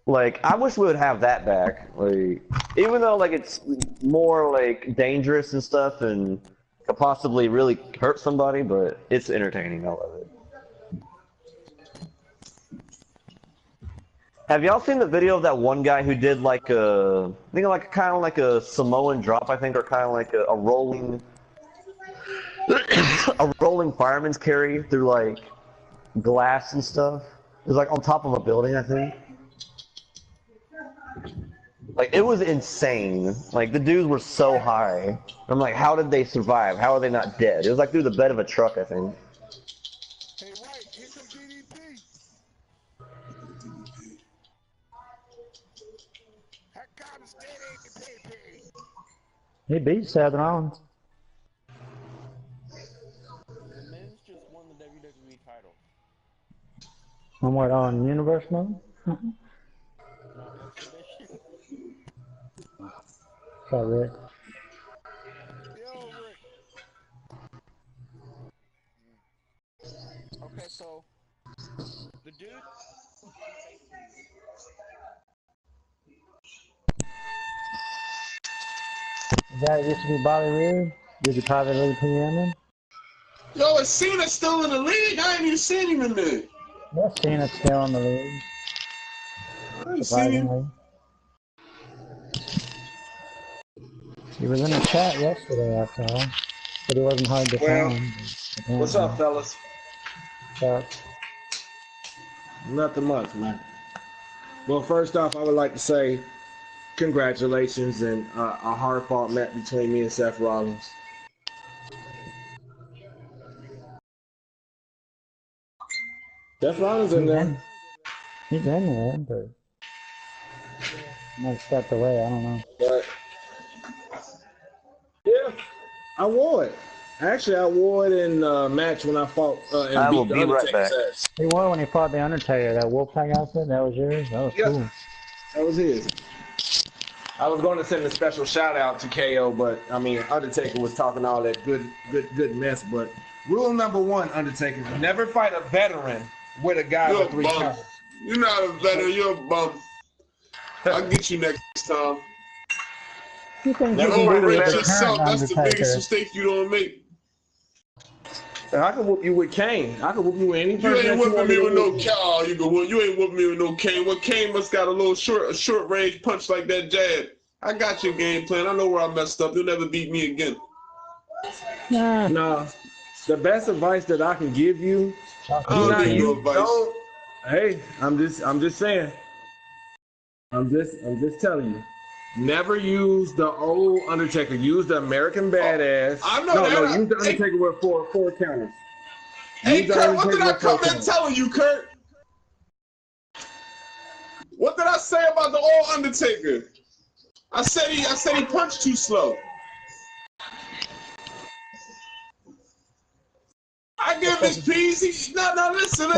[SPEAKER 1] Like, I wish we would have that back. Like, even though like it's more like dangerous and stuff and could possibly really hurt somebody, but it's entertaining. I love it. Have y'all seen the video of that one guy who did like a, I think like kind of like a Samoan drop, I think, or kind of like a rolling, a rolling fireman's carry through like glass and stuff? It was like on top of a building, I think. Like, it was insane. Like, the dudes were so high. I'm like, how did they survive? How are they not dead? It was like through the bed of a truck, I think.
[SPEAKER 11] Hey, White, here comes DDP.
[SPEAKER 3] He beat Seth Rollins.
[SPEAKER 12] The Miz just won the WWE title.
[SPEAKER 3] On what, on Universe mode?
[SPEAKER 12] No, Exhibition.
[SPEAKER 3] What's up, Rick?
[SPEAKER 11] Yo, Rick.
[SPEAKER 12] Okay, so the dude.
[SPEAKER 3] That used to be Bobby Roode? Did you privately PM him?
[SPEAKER 8] Yo, is Cena still in the league? I ain't even seen him in there.
[SPEAKER 3] Yeah, Cena's still in the league.
[SPEAKER 8] I ain't seen him.
[SPEAKER 3] He was in the chat yesterday, I saw. But he wasn't hard to find.
[SPEAKER 13] What's up, fellas?
[SPEAKER 3] What's up?
[SPEAKER 13] Nothing much, man. Well, first off, I would like to say congratulations and a hard-fought match between me and Seth Rollins. Seth Rollins in there.
[SPEAKER 3] He's in there, but he might have stepped away, I don't know.
[SPEAKER 13] But yeah, I wore it. Actually, I wore it in a match when I fought and
[SPEAKER 1] I
[SPEAKER 13] beat
[SPEAKER 1] will
[SPEAKER 13] the
[SPEAKER 1] be right
[SPEAKER 13] Undertaker's
[SPEAKER 1] back.
[SPEAKER 13] ass.
[SPEAKER 3] He wore it when he fought the Undertaker. That Wolfpack outfit, that was yours? That was cool.
[SPEAKER 13] That was his. I was going to send a special shout out to KO, but I mean Undertaker was talking all that good mess. But rule number one, Undertaker, never fight a veteran with a guy
[SPEAKER 8] You're
[SPEAKER 13] with
[SPEAKER 8] a
[SPEAKER 13] 3
[SPEAKER 8] bum.
[SPEAKER 13] times.
[SPEAKER 8] You're not a veteran. You're a bum. I'll get you next time.
[SPEAKER 3] You think
[SPEAKER 8] You
[SPEAKER 3] you can do
[SPEAKER 8] overrate
[SPEAKER 3] it with
[SPEAKER 8] yourself.
[SPEAKER 3] current
[SPEAKER 8] That's the biggest
[SPEAKER 3] Undertaker?
[SPEAKER 8] mistake you don't make.
[SPEAKER 13] And I can whoop you with Kane. I can whoop you with any
[SPEAKER 8] You
[SPEAKER 13] person.
[SPEAKER 8] ain't
[SPEAKER 13] that
[SPEAKER 8] whooping me with no
[SPEAKER 13] whoop.
[SPEAKER 8] Kane. You ain't whooping me with no Kane. Well, Kane must got a short range punch like that jab. I got your game plan. I know where I messed up. You'll never beat me again.
[SPEAKER 3] Nah.
[SPEAKER 13] No. The best advice that I can give you,
[SPEAKER 8] I don't need no advice.
[SPEAKER 13] hey, I'm just saying. I'm just telling you. Never use the old Undertaker. Use the American Badass.
[SPEAKER 8] I know that.
[SPEAKER 13] No, use the Undertaker with four counters.
[SPEAKER 8] Hey,
[SPEAKER 13] Use the
[SPEAKER 8] Kurt, what did I
[SPEAKER 13] Undertaker with
[SPEAKER 8] come
[SPEAKER 13] four
[SPEAKER 8] in telling you, Kurt? What did I say about the old Undertaker? I said he punched too slow. I give his piece. No, listen.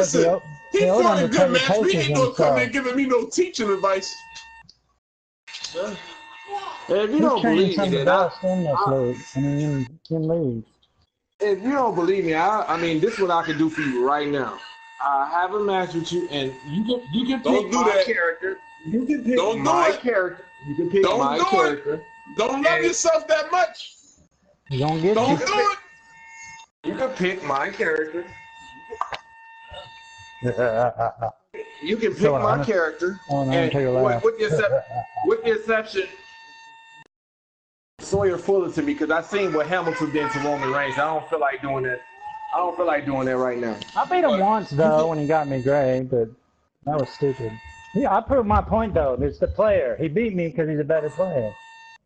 [SPEAKER 8] He fought a good match. He ain't gonna come in giving me no teaching advice.
[SPEAKER 13] If you don't believe me, then if you don't believe me, I mean, this is what I can do for you right now. I have a match with you, and you can pick my character. You can pick my character. You can pick my character.
[SPEAKER 8] Don't love yourself that much.
[SPEAKER 3] Don't
[SPEAKER 8] do it.
[SPEAKER 13] You can pick my character. You can pick my character, and with the exception, Sawyer Fullerton, because I seen what Hamilton did to Roman Reigns. I don't feel like doing that. I don't feel like doing that right now.
[SPEAKER 3] I beat him once though when he got me gray, but that was stupid. Yeah, I proved my point though. It's the player. He beat me because he's a better player.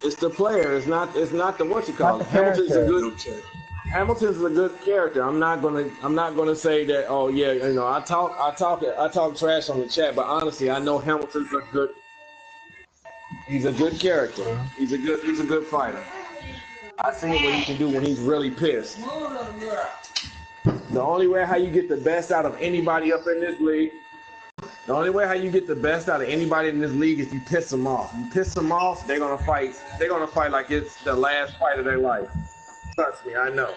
[SPEAKER 13] It's the player. It's not the what you call it. Hamilton's a good character. I'm not gonna say that. Oh yeah, you know, I talk trash on the chat, but honestly, I know Hamilton's he's a good character. He's a good fighter. I see what he can do when he's really pissed. The only way how you get the best out of anybody up in this league The only way how you get the best out of anybody in this league is you piss them off. You piss them off, they're gonna fight. They're gonna fight like it's the last fight of their life. Trust me, I know.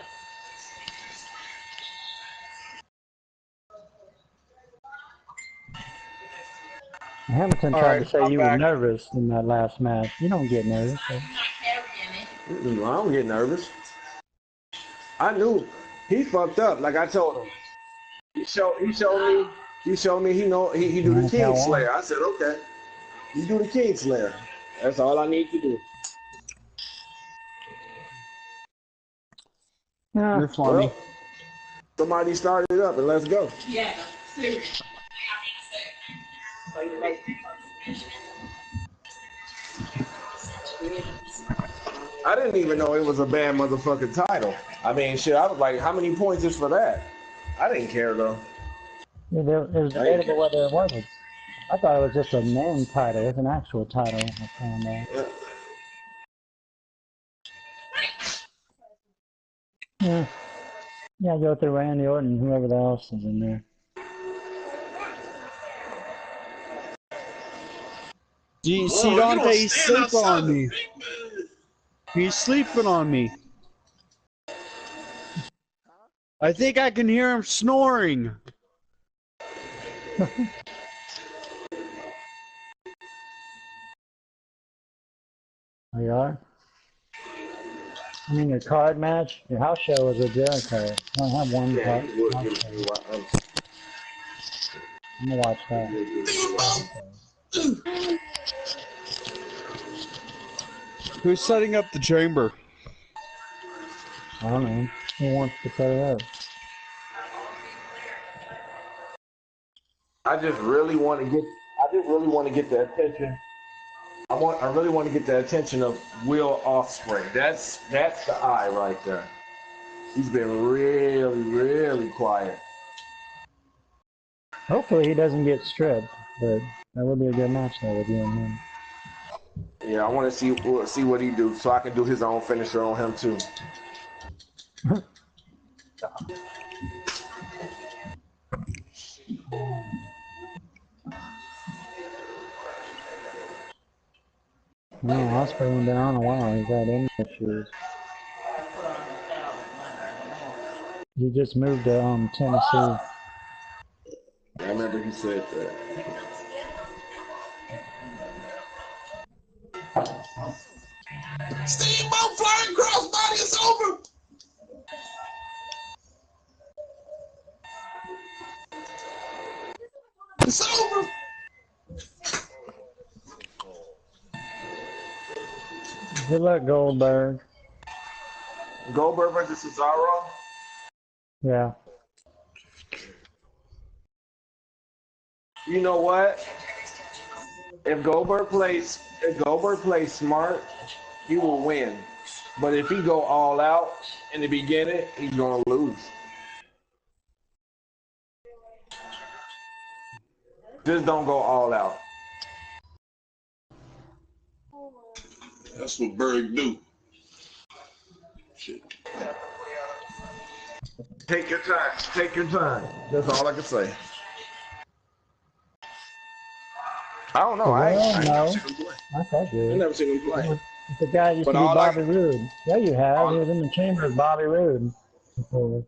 [SPEAKER 3] Hamilton tried to say you were nervous in that last match. You don't get nervous. So.
[SPEAKER 13] I don't get nervous. I knew he fucked up. Like I told him, he showed me he do the King Slayer. I said, okay, you do the King Slayer. That's all I need to do.
[SPEAKER 3] Yeah,
[SPEAKER 9] you're funny.
[SPEAKER 13] Well, somebody started it up and let's go.
[SPEAKER 5] Yeah, seriously.
[SPEAKER 13] I didn't even know it was a bad motherfucking title. I mean, shit, I was like, how many points is for that? I didn't care, though.
[SPEAKER 3] Yeah, it was debatable whether it was. I thought it was just a name title. It's an actual title. I found out. Yeah. Yeah, go through Randy Orton and whoever else is in there.
[SPEAKER 9] See, Dante, he's sleeping on me. He's sleeping on me. I think I can hear him snoring.
[SPEAKER 3] Oh, you are? I mean, your card match, your house show was with Jericho. I don't have one card. I'm gonna watch that.
[SPEAKER 9] Who's setting up the chamber?
[SPEAKER 3] I don't know. Who wants to set it up?
[SPEAKER 13] I just really want to get the attention. I really want to get the attention of Will Ospreay. That's the eye right there. He's been really, really quiet.
[SPEAKER 3] Hopefully he doesn't get stripped, but that would be a good match though with you and him.
[SPEAKER 13] Yeah, I want to see what he do, so I can do his own finisher on him too.
[SPEAKER 3] No, Ospreay ain't been on a while. He's had any issues. He just moved to Tennessee.
[SPEAKER 13] I remember he said that.
[SPEAKER 8] Steamboat flying crossbody is over. It's over.
[SPEAKER 3] Good luck, Goldberg.
[SPEAKER 13] Goldberg versus Cesaro?
[SPEAKER 3] Yeah.
[SPEAKER 13] You know what? If Goldberg plays smart, he will win. But if he go all out in the beginning, he's gonna lose. Just don't go all out.
[SPEAKER 8] That's what Berg do. Shit.
[SPEAKER 13] Take your time. Take your time. That's all I can say. I don't know. I ain't never seen him play.
[SPEAKER 3] I thought you.
[SPEAKER 13] I never seen him play.
[SPEAKER 3] The guy used to be Bobby Roode. Yeah, you have. He was in the chamber with Bobby Roode before.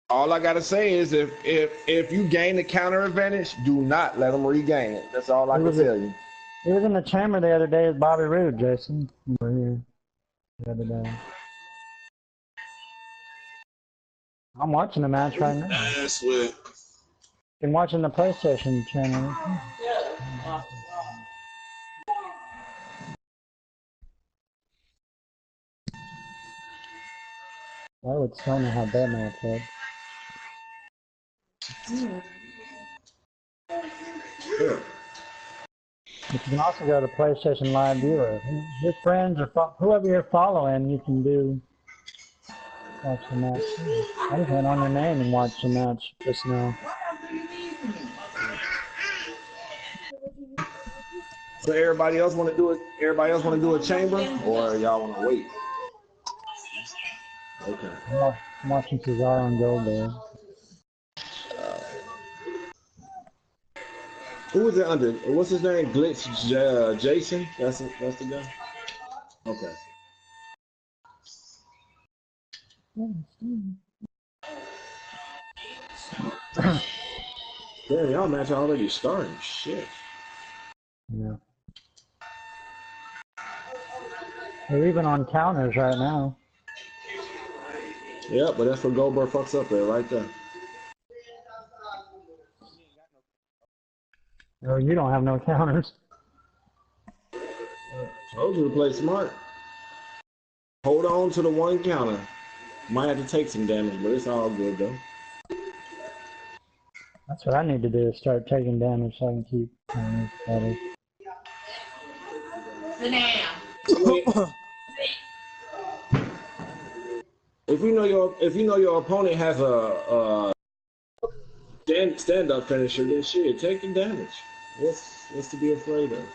[SPEAKER 13] All I gotta say is if you gain the counter advantage, do not let them regain it. That's all I can tell you.
[SPEAKER 3] He was in the chamber the other day with Bobby Roode, Jason. You were here the other day. I'm watching the match right now.
[SPEAKER 8] That's what.
[SPEAKER 3] Been watching the PlayStation channel. I would still know how that match up.
[SPEAKER 13] Sure.
[SPEAKER 3] But you can also go to PlayStation Live Viewer. Your friends or whoever you're following, you can watch the match. I just went on your name and watched the match just now.
[SPEAKER 13] So everybody else want to do it? Everybody else want to do a chamber, or y'all want to wait? Okay.
[SPEAKER 3] I'm watching Cesaro and Goldberg.
[SPEAKER 13] Who was it under? What's his name? Glitch Jason? That's the guy? Okay. Damn, y'all match already starting. Shit.
[SPEAKER 3] Yeah. They're even on counters right now.
[SPEAKER 13] Yeah, but that's what Goldberg fucks up there, right there.
[SPEAKER 3] Oh, you don't have no counters.
[SPEAKER 13] Told you to play smart. Hold on to the one counter. Might have to take some damage, but it's all good though.
[SPEAKER 3] That's what I need to do, is start taking damage so I can keep better.
[SPEAKER 13] If you know your opponent has a stand up finisher, then shit, take the damage. What's to be afraid of?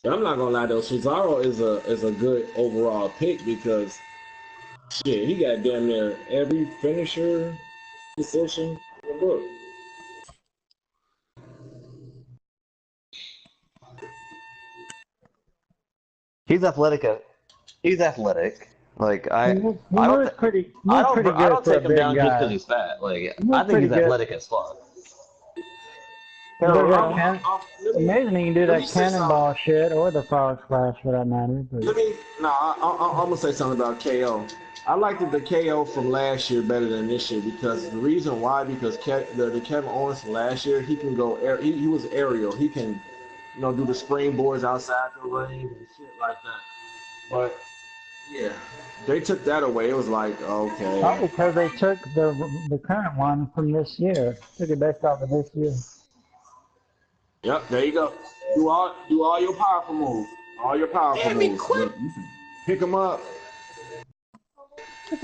[SPEAKER 13] I'm not gonna lie though, Cesaro is a good overall pick because shit, he got damn near every finisher position in the book.
[SPEAKER 1] He's athletic. He's athletic. Like I don't
[SPEAKER 3] pretty
[SPEAKER 1] good
[SPEAKER 3] for
[SPEAKER 1] take
[SPEAKER 3] a
[SPEAKER 1] him
[SPEAKER 3] big
[SPEAKER 1] down just
[SPEAKER 3] guy.
[SPEAKER 1] because he's fat. Like
[SPEAKER 3] He
[SPEAKER 1] I
[SPEAKER 3] was
[SPEAKER 1] think
[SPEAKER 3] pretty
[SPEAKER 1] he's
[SPEAKER 3] good.
[SPEAKER 1] athletic as fuck.
[SPEAKER 3] Amazing he can do that cannonball shit or the frog splash for that matter. But.
[SPEAKER 13] I'm gonna say something about KO. I liked the KO from last year better than this year because the reason why, because the Kevin Owens from last year, he can go he was aerial. He can, do the springboards outside the ring and shit like that. But yeah, they took that away. It was like, okay.
[SPEAKER 3] Probably because they took the current one from this year. Took it based off of this year.
[SPEAKER 13] Yep, there you go. Do all your powerful moves. All your powerful moves. Pick them up. Pick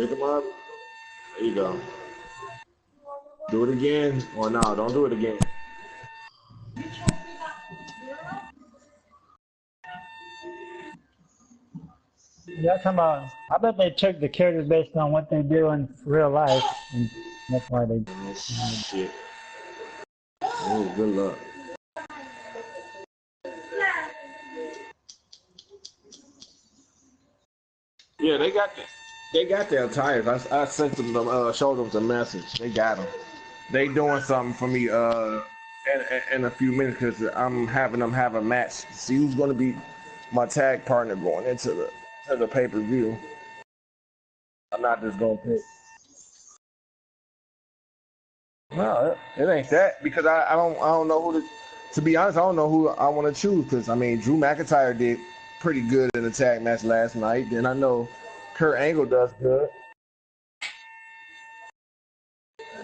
[SPEAKER 13] them up. There you go. Do it again. Or no, don't do it again.
[SPEAKER 3] Yeah, come on. I bet they took the characters based on what they do in real life, and that's why they.
[SPEAKER 13] Shit. Oh, good luck. Yeah, they got their tires. I sent them, showed them the message. They got them. They doing something for me in a few minutes because I'm having them have a match to see who's going to be my tag partner going into the pay-per-view. I'm not just going to pick. No, it ain't that because I don't know who to be honest, I don't know who I want to choose because I mean Drew McIntyre did pretty good in the tag match last night. Then I know Kurt Angle does good.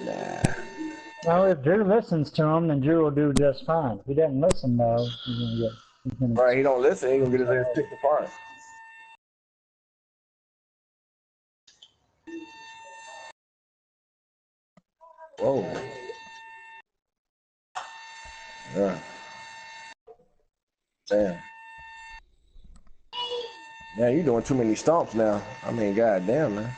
[SPEAKER 13] Nah.
[SPEAKER 3] Well, if Drew listens to him, then Drew will do just fine. If he doesn't listen, though, he's gonna
[SPEAKER 13] Right, he don't listen. He's gonna get his ass picked apart. Whoa. Yeah. Damn. Yeah, you doing too many stomps now. I mean, goddamn, man.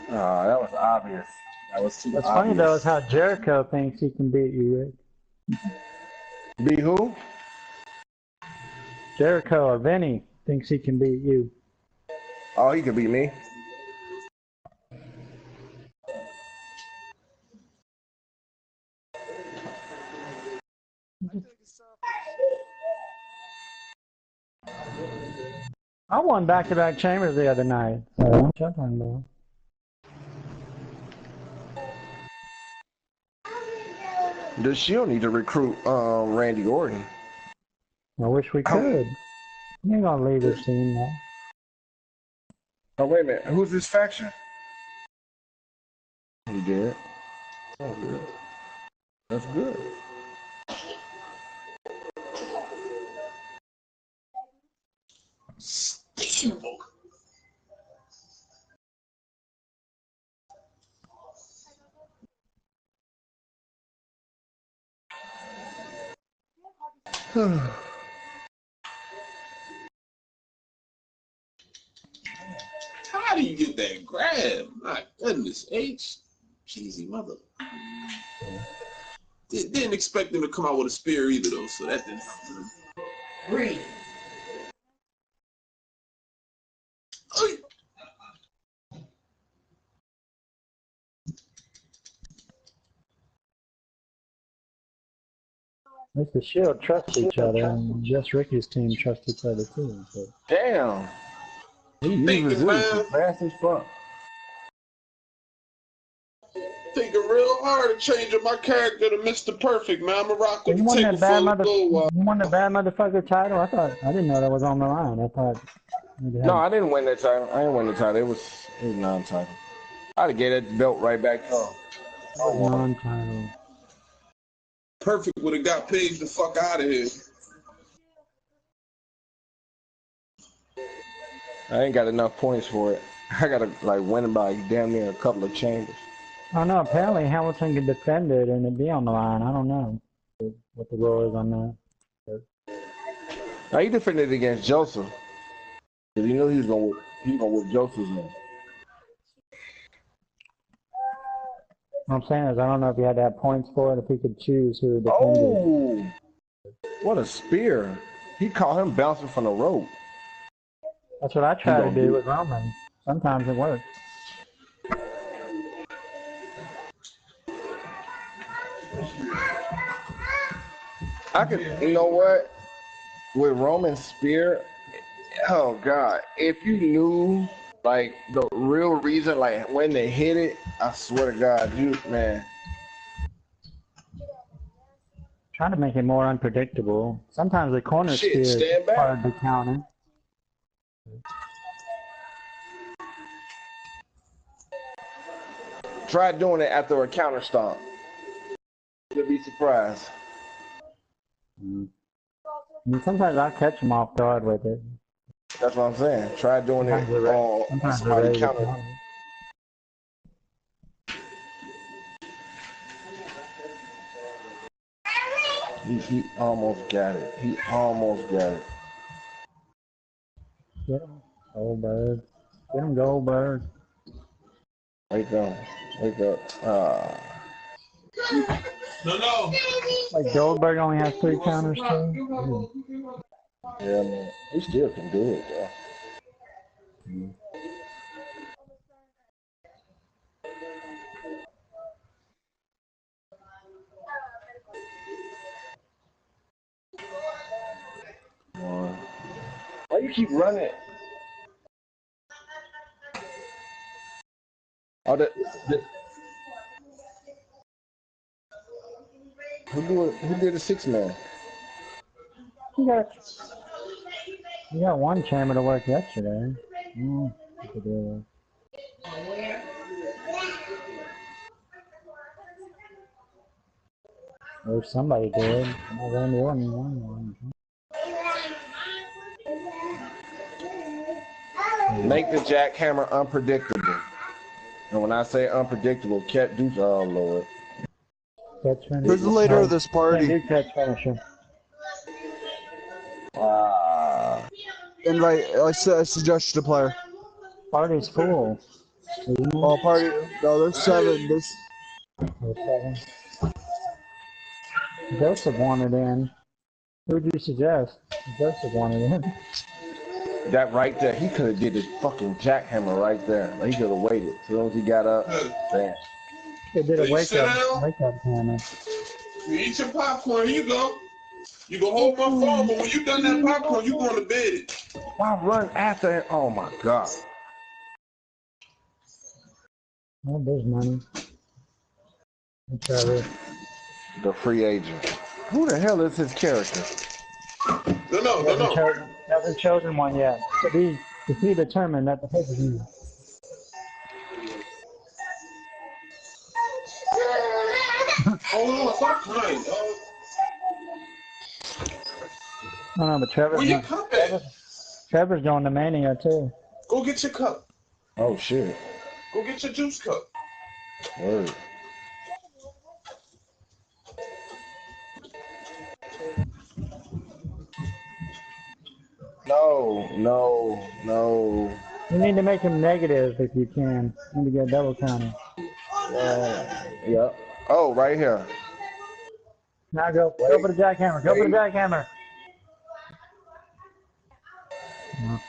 [SPEAKER 13] That was obvious. That was too
[SPEAKER 3] What's
[SPEAKER 13] obvious.
[SPEAKER 3] funny, though, is how Jericho thinks he can beat you, Rick.
[SPEAKER 13] Beat who?
[SPEAKER 3] Jericho or Vinny thinks he can beat you.
[SPEAKER 13] Oh, he can beat me.
[SPEAKER 3] I won back-to-back chambers the other night. So I'm jumping, though.
[SPEAKER 13] Does Shield need to recruit Randy Orton?
[SPEAKER 3] I wish we could. You ain't gonna leave this team now.
[SPEAKER 13] Oh, wait a minute. Who's this faction? He did. Oh, good. That's good.
[SPEAKER 8] How do you get that grab? My goodness, H. Cheesy mother. Didn't expect him to come out with a spear either, though, so that didn't help him.
[SPEAKER 13] Three.
[SPEAKER 3] If the Shield trusts each other, and just Ricky's team trusts each other too. So.
[SPEAKER 13] Damn. He uses it fast as fuck.
[SPEAKER 8] Thinking real hard of changing my character to Mr. Perfect, man. I'm a rock with
[SPEAKER 3] You
[SPEAKER 8] the
[SPEAKER 3] won
[SPEAKER 8] Taker
[SPEAKER 3] that bad
[SPEAKER 8] for a little while.
[SPEAKER 3] You won the bad motherfucker title. I didn't know that was on the line. I thought.
[SPEAKER 13] No, I didn't win that title. I didn't win the title. It was non-title. I'd have gave that belt right back to him.
[SPEAKER 3] Non-title.
[SPEAKER 8] Perfect would have got Paige the fuck out of here.
[SPEAKER 13] I ain't got enough points for it. I gotta like win by damn near a couple of chambers.
[SPEAKER 3] I don't know. Apparently Hamilton could defend it and it'd be on the line. I don't know what the rule is on that.
[SPEAKER 13] Now he defended against Joseph. Cause he knew he was gonna whip Joseph's in.
[SPEAKER 3] What I'm saying is I don't know if he had to have points for it, if he could choose who to defend
[SPEAKER 13] Oh, what a spear. He caught him bouncing from the rope.
[SPEAKER 3] That's what I try to do with Roman. Sometimes it works.
[SPEAKER 13] I could, you know what? With Roman's spear, oh God, if you knew like the real reason, like when they hit it, I swear to God, man.
[SPEAKER 3] Trying to make it more unpredictable. Sometimes the corner spear is hard to counter.
[SPEAKER 13] Try doing it after a counter stomp. You'll be surprised.
[SPEAKER 3] Sometimes I catch him off guard with it.
[SPEAKER 13] That's what I'm saying. Try doing it on somebody counter. He almost got it. He almost got it.
[SPEAKER 3] Get him, Goldberg. Get him, Goldberg.
[SPEAKER 13] Wake up. Wake up.
[SPEAKER 8] No.
[SPEAKER 3] Like Goldberg only has 3 counters too.
[SPEAKER 13] Yeah, man. He still can do it, though. Why you keep running? Oh, who did a 6-man?
[SPEAKER 3] You got one chamber to work yesterday. Or somebody did. Randy Orton won.
[SPEAKER 13] Make the jackhammer unpredictable. And when I say unpredictable, Cat Deuce, oh Lord.
[SPEAKER 9] Who's the leader of this party? Invite, I suggest the player.
[SPEAKER 3] Party's full.
[SPEAKER 9] Oh, party. No, there's 7. There's
[SPEAKER 3] 7. Joseph wanted in. Who would you suggest? Joseph wanted in.
[SPEAKER 13] That right there, he could have did his fucking jackhammer right there. Like, he could have waited. As soon as he got up, bam.
[SPEAKER 3] He did a wake up hammer.
[SPEAKER 8] You eat your popcorn, here you go. You can hold my phone, but when you done that popcorn, you going to bed.
[SPEAKER 13] Why run after him? Oh my God.
[SPEAKER 3] Oh, there's money.
[SPEAKER 13] The free agent. Who the hell is his character?
[SPEAKER 8] No.
[SPEAKER 3] Hasn't chosen one yet. To be determined at the pay-per-view.
[SPEAKER 8] Oh, stop crying, dog.
[SPEAKER 3] No, but Trevor's going to Mania too.
[SPEAKER 8] Go get your cup.
[SPEAKER 13] Oh shit.
[SPEAKER 8] Go get your juice cup.
[SPEAKER 13] Word. No.
[SPEAKER 3] You need to make him negative if you can. You need to get a double counter.
[SPEAKER 13] Yep. Oh, right here.
[SPEAKER 3] Now go for the jackhammer. Go for the jackhammer. No.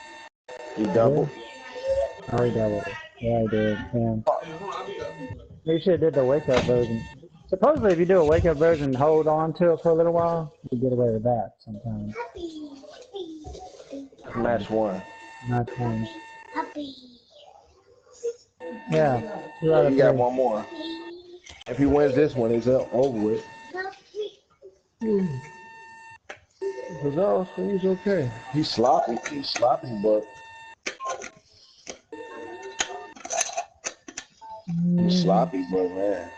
[SPEAKER 13] He doubled.
[SPEAKER 3] Oh, he doubled it. Yeah, I did. Damn. You should have did the wake up version. Supposedly, if you do a wake up version and hold on to it for a little while, you get away with that sometimes.
[SPEAKER 13] Match one.
[SPEAKER 3] Match one. Yeah.
[SPEAKER 13] He got one more. If he wins this one, he's over with. He's okay. He's sloppy, but man.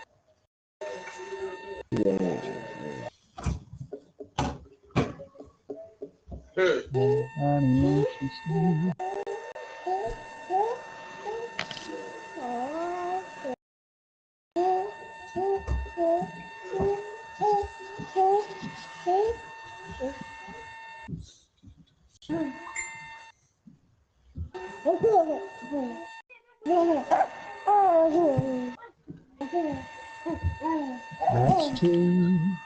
[SPEAKER 3] Match two.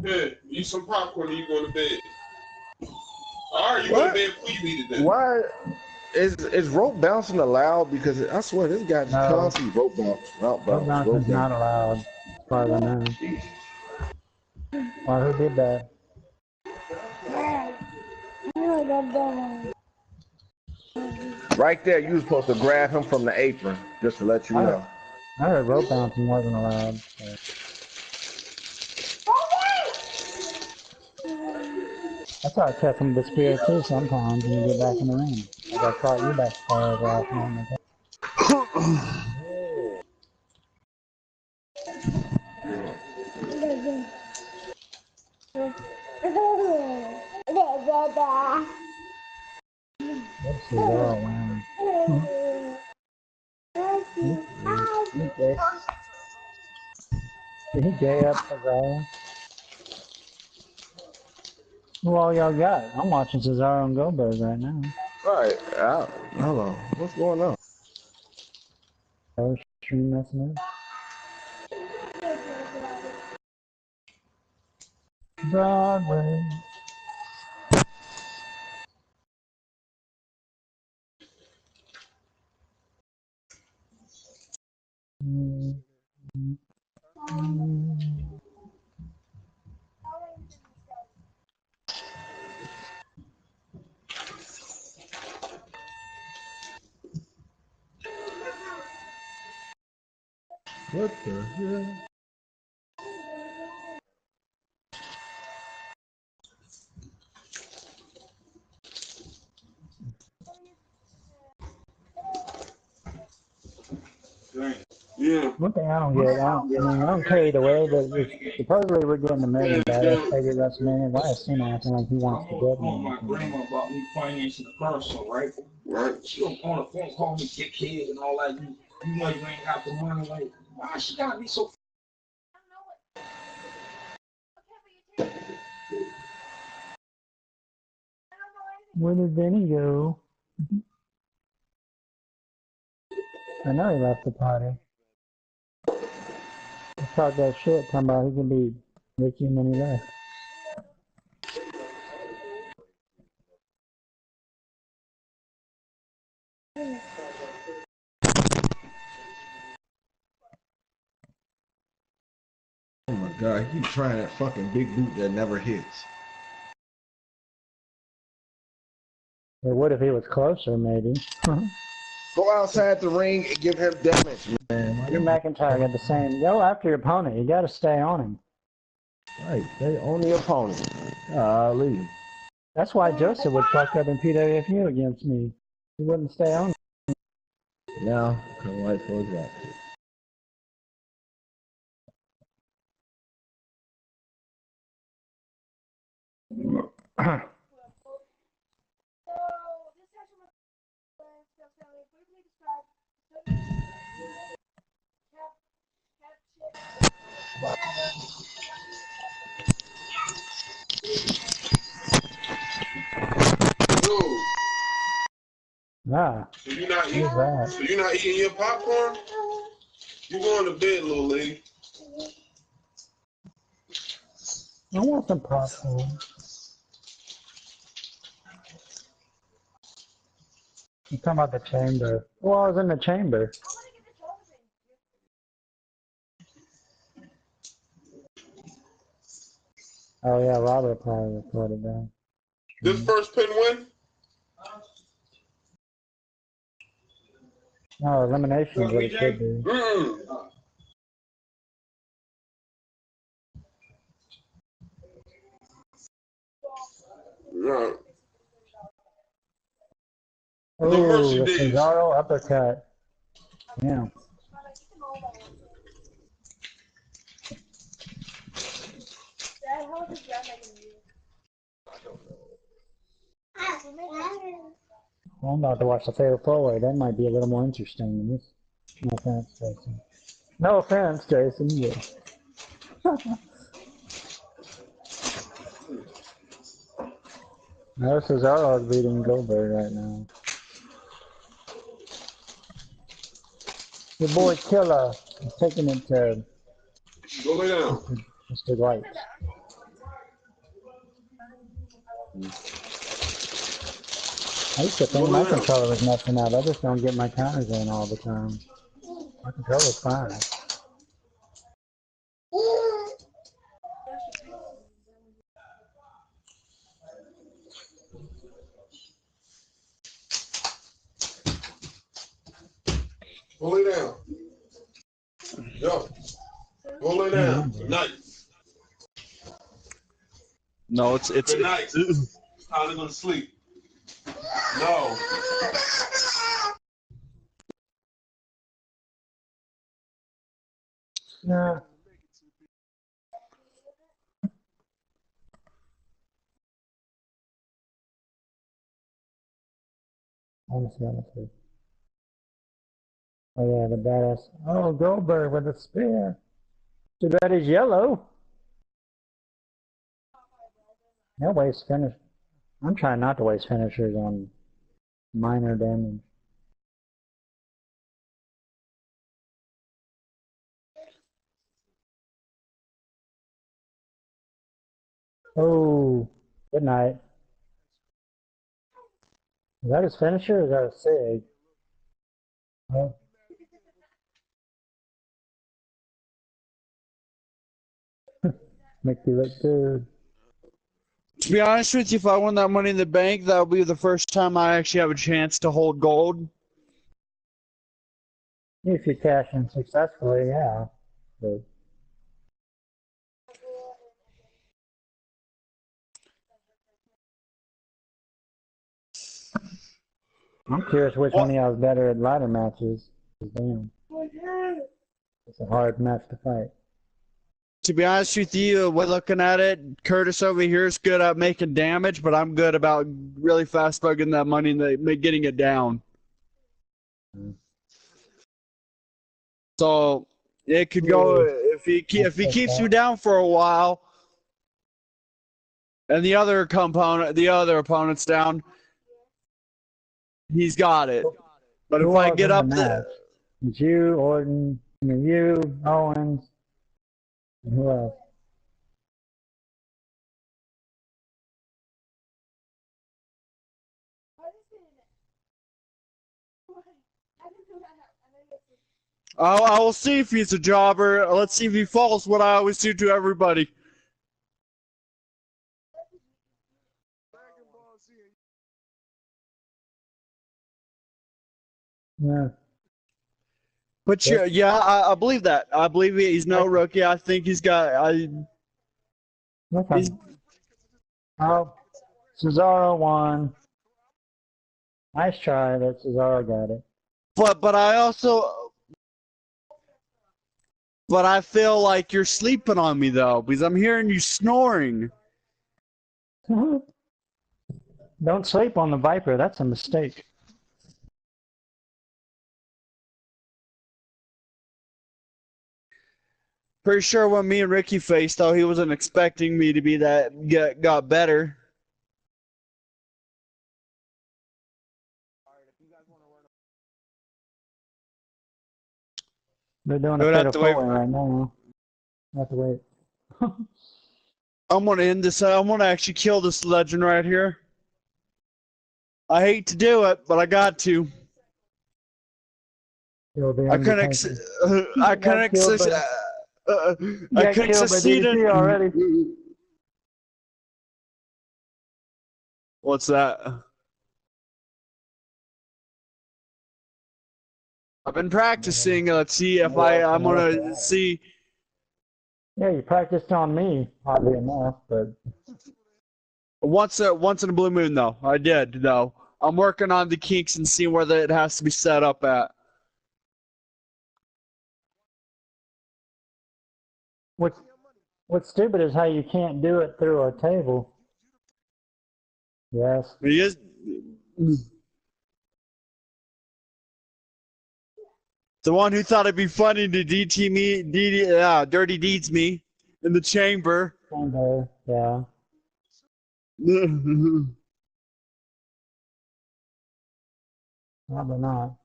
[SPEAKER 8] Hey, eat some popcorn and you go to bed. Alright, you go to bed before you eat it then.
[SPEAKER 13] Why is rope bouncing allowed? Because I swear this guy's constantly rope bounce.
[SPEAKER 3] Rope bounce is not allowed, as far as I know. Why, who did that?
[SPEAKER 13] Right there, you were supposed to grab him from the apron, just to let you know.
[SPEAKER 3] I heard rope bouncing wasn't allowed. So. That's how I catch him with the spear too sometimes when you get back in the ring. Like I caught you back last night. What's the girl wearing? Did he gay up Cesaro? Who all y'all got? I'm watching Cesaro and Goldberg right now.
[SPEAKER 13] Right. Hello. What's going on?
[SPEAKER 3] Oh, stream messing up. Broadway.
[SPEAKER 13] What the hell?
[SPEAKER 8] Yeah.
[SPEAKER 3] One thing I don't get, I don't care either way, but supposedly we're getting the million baddest figure WrestleMania. Why is Cena acting like he wants to get me?
[SPEAKER 14] My grandma bought me financing the parcel, right?
[SPEAKER 8] Right.
[SPEAKER 14] She on the phone calling me dickhead and all that. You know you ain't got the money. Like, why she gotta be so?
[SPEAKER 3] Where did Vinny go? I know he left the party. He talked that shit, talking about he can be Ricky and then he left.
[SPEAKER 13] Oh my god, he keeps trying that fucking big boot that never hits.
[SPEAKER 3] Or what if he was closer, maybe?
[SPEAKER 13] Go outside the ring and give him damage, man.
[SPEAKER 3] Drew McIntyre got the same. Go after your opponent. You got to stay on him.
[SPEAKER 13] Right, stay on the opponent. Golly.
[SPEAKER 3] That's why Joseph would fuck up in PWFU against me. He wouldn't stay on.
[SPEAKER 13] Now, come right for that.
[SPEAKER 3] Ah,
[SPEAKER 8] So you're not eating?
[SPEAKER 3] who's that?
[SPEAKER 8] So you're not eating your popcorn? You going to bed, little lady?
[SPEAKER 3] I want some popcorn. You're talking about the chamber. Well, I was in the chamber. Oh yeah, Robert probably recorded that.
[SPEAKER 8] This first pin win?
[SPEAKER 3] No, elimination is what it should be.
[SPEAKER 8] Right.
[SPEAKER 3] Oh, the Cesaro uppercut. Yeah. Well, I'm about to watch the Fatal 4-Way. That might be a little more interesting than this. No offense, Jason. No offense, Jason. Yeah. No, Cesaro is beating Goldberg right now. Your boy Killer is taking it to
[SPEAKER 8] Go lay down.
[SPEAKER 3] Mr. White. I used to think my controller was messing up. I just don't get my counters in all the time. My controller's fine.
[SPEAKER 8] Go lay down. Yo. Go lay down. Good night.
[SPEAKER 9] No, it's
[SPEAKER 8] Good night. It's time to go to sleep. No.
[SPEAKER 3] Yeah. Honestly. Oh yeah, the badass. Oh, Goldberg with a spear. Too bad he's yellow. No waste finish. I'm trying not to waste finishers on minor damage. Oh, good night. Is that his finisher or is that a sig? Oh. Make you look good.
[SPEAKER 9] To be honest with you, if I won that Money in the Bank, that would be the first time I actually have a chance to hold gold.
[SPEAKER 3] If you cash in successfully, yeah. But I'm curious which one of y'all is better at ladder matches. Damn. It's a hard match to fight.
[SPEAKER 9] To be honest with you, we're looking at it, Curtis over here is good at making damage, but I'm good about really fast bugging that money and getting it down. So it could go if he keeps you down for a while, and the other opponent's down, he's got it. But if I get up there,
[SPEAKER 3] it's you, Orton, you, Owens, and who else?
[SPEAKER 9] I will see if he's a jobber. Let's see if he falls. What I always do to everybody.
[SPEAKER 3] Yeah.
[SPEAKER 9] But yeah, I believe that. I believe he's no rookie. I think he's got.
[SPEAKER 3] Oh, Cesaro won. Nice try, but Cesaro got it.
[SPEAKER 9] But I feel like you're sleeping on me though, because I'm hearing you snoring.
[SPEAKER 3] Don't sleep on the Viper. That's a mistake.
[SPEAKER 9] Pretty sure when me and Ricky faced, though, he wasn't expecting me to be that got better.
[SPEAKER 3] They're doing a fatal four-way right now. I have to wait.
[SPEAKER 9] I'm gonna end this. I'm gonna actually kill this legend right here. I hate to do it, but I got to. I couldn't succeed in.
[SPEAKER 3] Already.
[SPEAKER 9] What's that? I've been practicing. Let's see if I'm gonna see.
[SPEAKER 3] Yeah, you practiced on me, oddly enough, but
[SPEAKER 9] once in a blue moon, though. I did, though. I'm working on the kinks and seeing where it has to be set up at.
[SPEAKER 3] What's stupid is how you can't do it through a table. Yes.
[SPEAKER 9] Yes. The one who thought it'd be funny to DT me, dirty deeds me in the chamber.
[SPEAKER 3] Yeah. Probably not.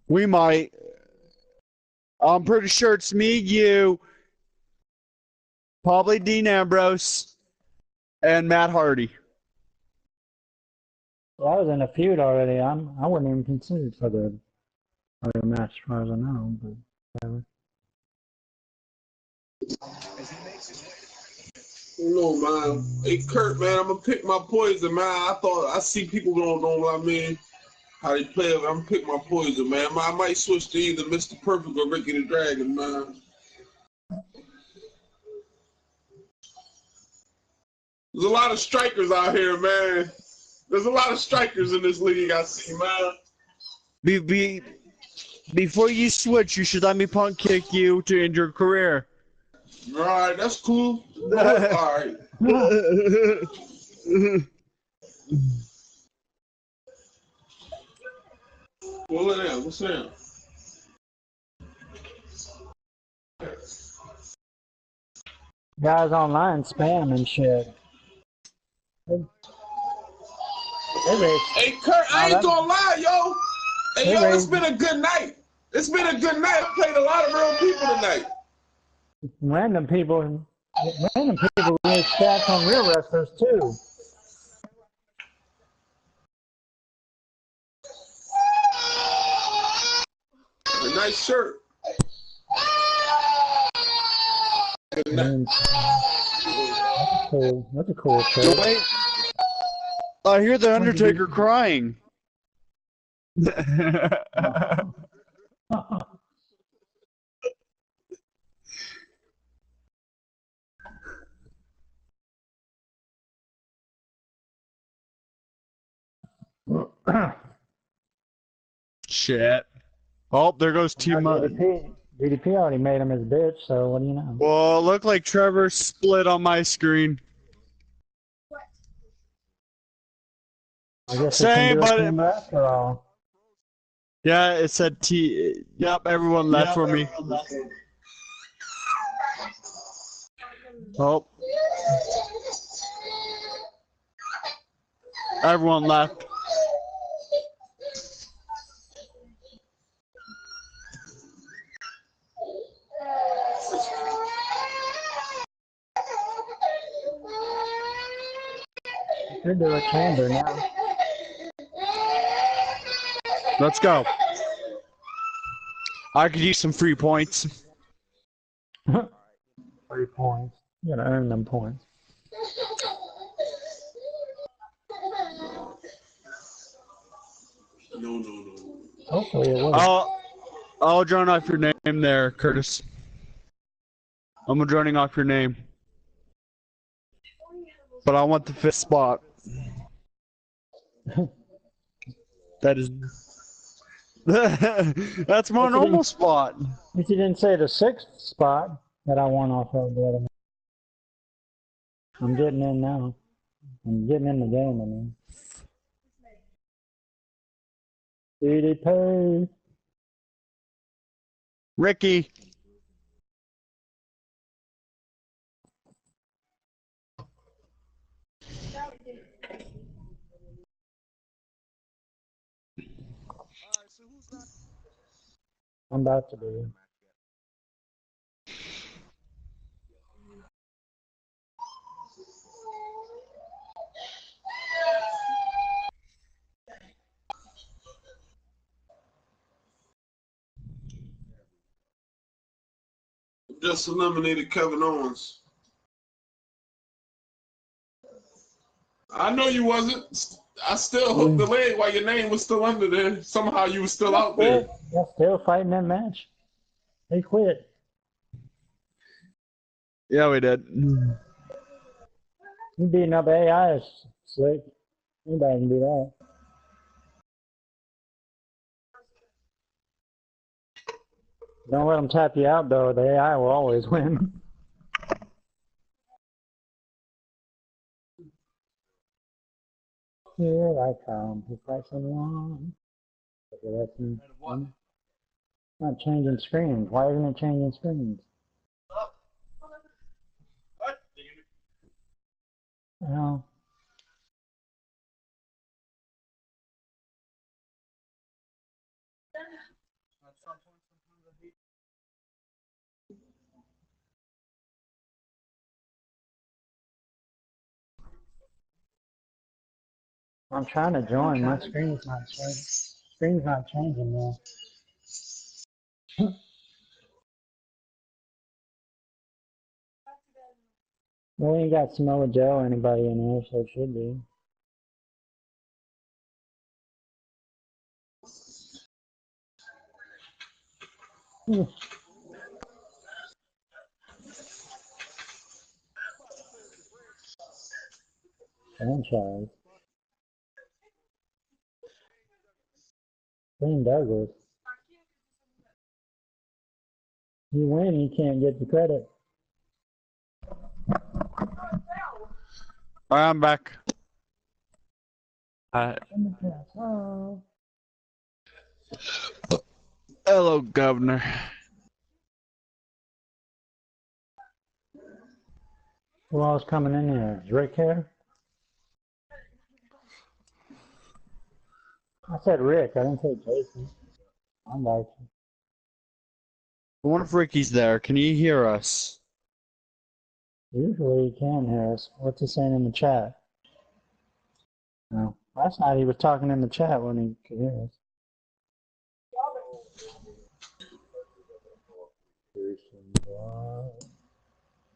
[SPEAKER 9] We might. I'm pretty sure it's me, you, probably Dean Ambrose, and Matt Hardy.
[SPEAKER 3] Well, I was in a feud already. I wasn't even considered for the match, as far as I know. But whatever.
[SPEAKER 8] No, man. Hey, Kurt, man, I'm gonna pick my poison, man. I see people don't know what I mean, how they play it. I'm gonna pick my poison, man. I might switch to either Mr. Perfect or Ricky the Dragon, man. There's a lot of strikers out here, man. There's a lot of strikers in this league, I see, man.
[SPEAKER 9] Before you switch, you should let me punt kick you to end your career.
[SPEAKER 8] All right, that's cool. All right. Pull it in. What's that?
[SPEAKER 3] Guys online spam and shit.
[SPEAKER 8] Hey, Kurt, I ain't gonna lie, yo. Hey, yo, it's been a good night. It's been a good night. I played a lot of real people tonight.
[SPEAKER 3] Random people need stats on real wrestlers too.
[SPEAKER 8] A nice shirt.
[SPEAKER 3] That's a cool shirt.
[SPEAKER 9] I hear the Undertaker crying. Shit. Oh, there goes T-Mud.
[SPEAKER 3] DDP already made him his bitch, so what do you know?
[SPEAKER 9] Well, it looked like Trevor split on my screen.
[SPEAKER 3] I guess same, but after all.
[SPEAKER 9] Yeah, it said T. Yep, everyone left for me. Oh. Everyone left.
[SPEAKER 3] Could do a chamber now.
[SPEAKER 9] Let's go. I could use some free points.
[SPEAKER 3] 3 points. You gotta earn them points.
[SPEAKER 8] No.
[SPEAKER 3] Hopefully it will.
[SPEAKER 9] I'll join off your name there, Curtis. I'm joining off your name. But I want the 5th spot. That is... That's my normal spot.
[SPEAKER 3] If you didn't say the 6th spot that I won off of the other one. I'm getting in now. I'm getting in the game, I mean. DDP.
[SPEAKER 9] Ricky.
[SPEAKER 3] I'm about to be.
[SPEAKER 8] Just eliminated Kevin Owens. I know you wasn't. I still hooked the leg while your name was still under there. Somehow you were still out there.
[SPEAKER 3] They're still fighting that match. They quit.
[SPEAKER 9] Yeah, we did.
[SPEAKER 3] You beating up AI is slick. Anybody can do that. Don't let them tap you out, though. The AI will always win. Here I come to fight someone. Okay, that's me. I'm not changing screens. Why isn't it changing screens? Well, I'm trying to join. My screen's not changing. Screen's not changing now. Well, we ain't got Samoa Joe or anybody in there, so it should be. Franchise. Dean Douglas. You win, you can't get the credit.
[SPEAKER 9] Alright, I'm back. Hello, Governor.
[SPEAKER 3] Who else coming in here? Is Rick here? I said Rick, I didn't say Jason. I'm like,
[SPEAKER 9] I wonder if Ricky's there. Can you hear us?
[SPEAKER 3] usually he can hear us. What's he saying in the chat? No. Last night he was talking in the chat when he could hear us. There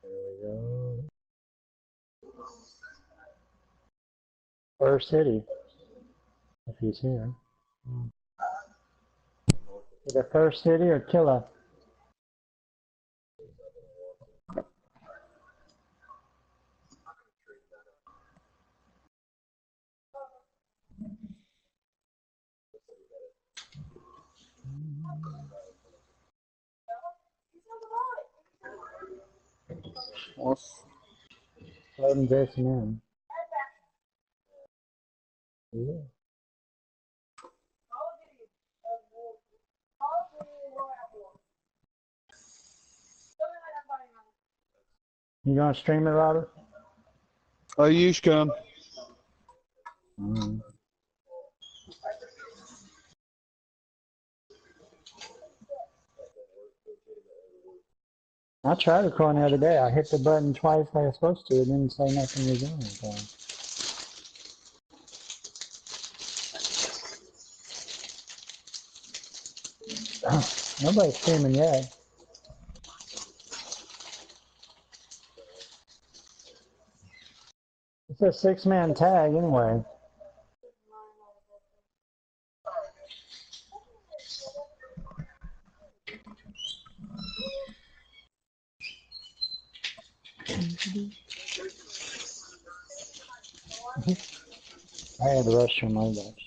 [SPEAKER 3] we go. First City, if he's here. Either First City or Killa. Loading Jason in. Yeah. You gonna stream it, Robert?
[SPEAKER 9] Oh, you can.
[SPEAKER 3] I tried recording the other day. I hit the button twice like I was supposed to. It didn't say nothing was on. So. Nobody's streaming yet. It's a 6-man tag anyway. I had the restroom, my gosh.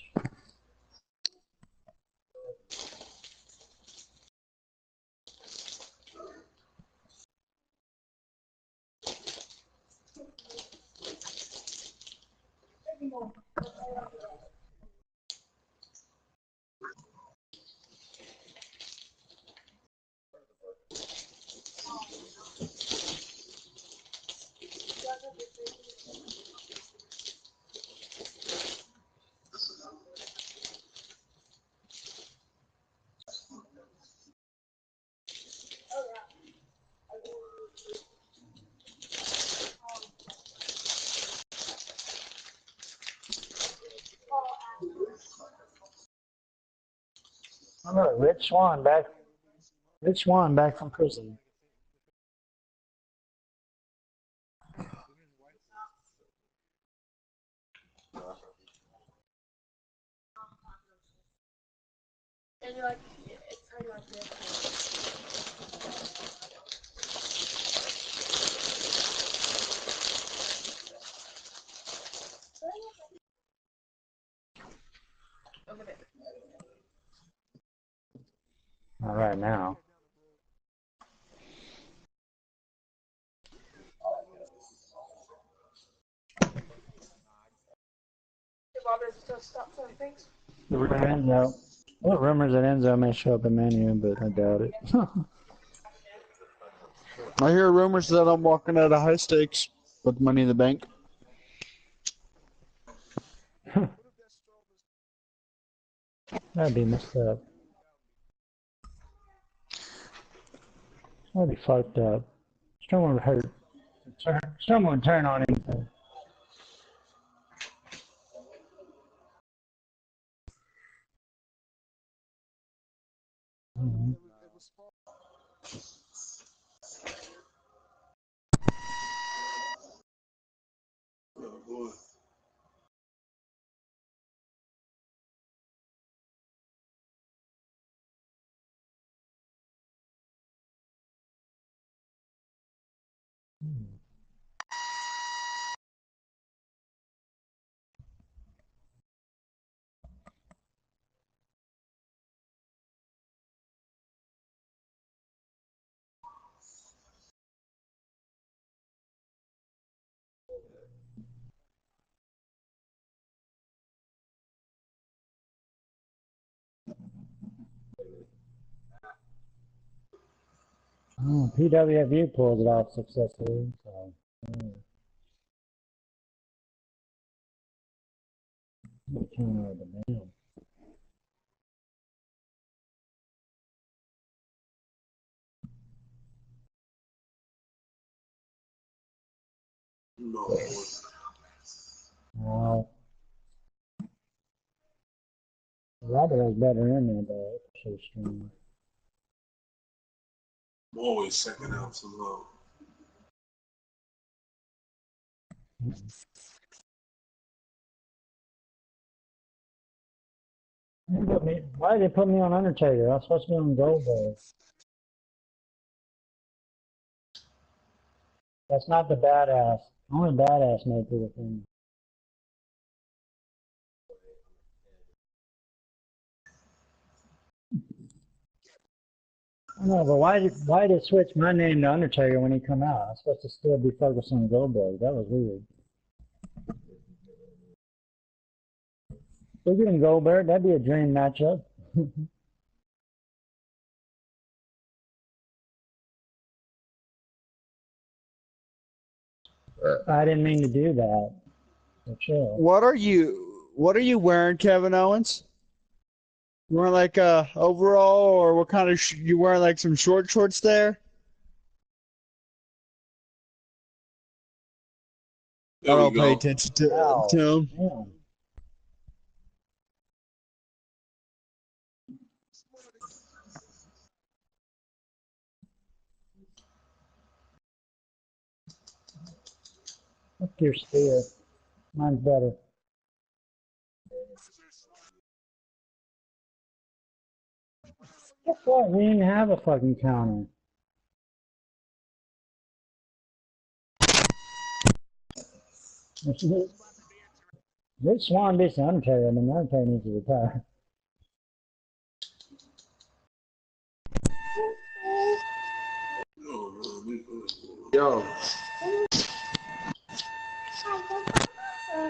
[SPEAKER 3] Oh, look, Rich Swann back. Rich Swann back from prison. All right now. Enzo. Well, rumors that Enzo may show up in Mania, but I doubt it.
[SPEAKER 9] I hear rumors that I'm walking out of high stakes with Money in the Bank.
[SPEAKER 3] That'd be messed up. That'd be fucked up. Someone would hurt. Someone would turn on him. Mm-hmm.
[SPEAKER 8] Oh, boy.
[SPEAKER 3] PWFU pulls it off successfully. So, turn over the mail.
[SPEAKER 8] No.
[SPEAKER 3] Wow. Robert was better in there, though. So strong.
[SPEAKER 8] I'm always second out so low.
[SPEAKER 3] Why did they put me on Undertaker? I was supposed to be on Goldberg. That's not the badass. Only badass made through the thing. I know, but why did it switch my name to Undertaker when he come out? I was supposed to still be focused on Goldberg. That was weird. We're getting Goldberg. That'd be a dream matchup. I didn't mean to do that. For sure.
[SPEAKER 9] What are you wearing, Kevin Owens? You wearing like a overall, or what kind of you wearing like some short shorts there?
[SPEAKER 8] There
[SPEAKER 9] I don't
[SPEAKER 8] we
[SPEAKER 9] pay
[SPEAKER 8] go.
[SPEAKER 9] attention to him.
[SPEAKER 3] Yeah. What's your spear? Mine's better. Guess what? We didn't have a fucking counter. Rich Swann beats the Undertaker, and the Undertaker needs to retire.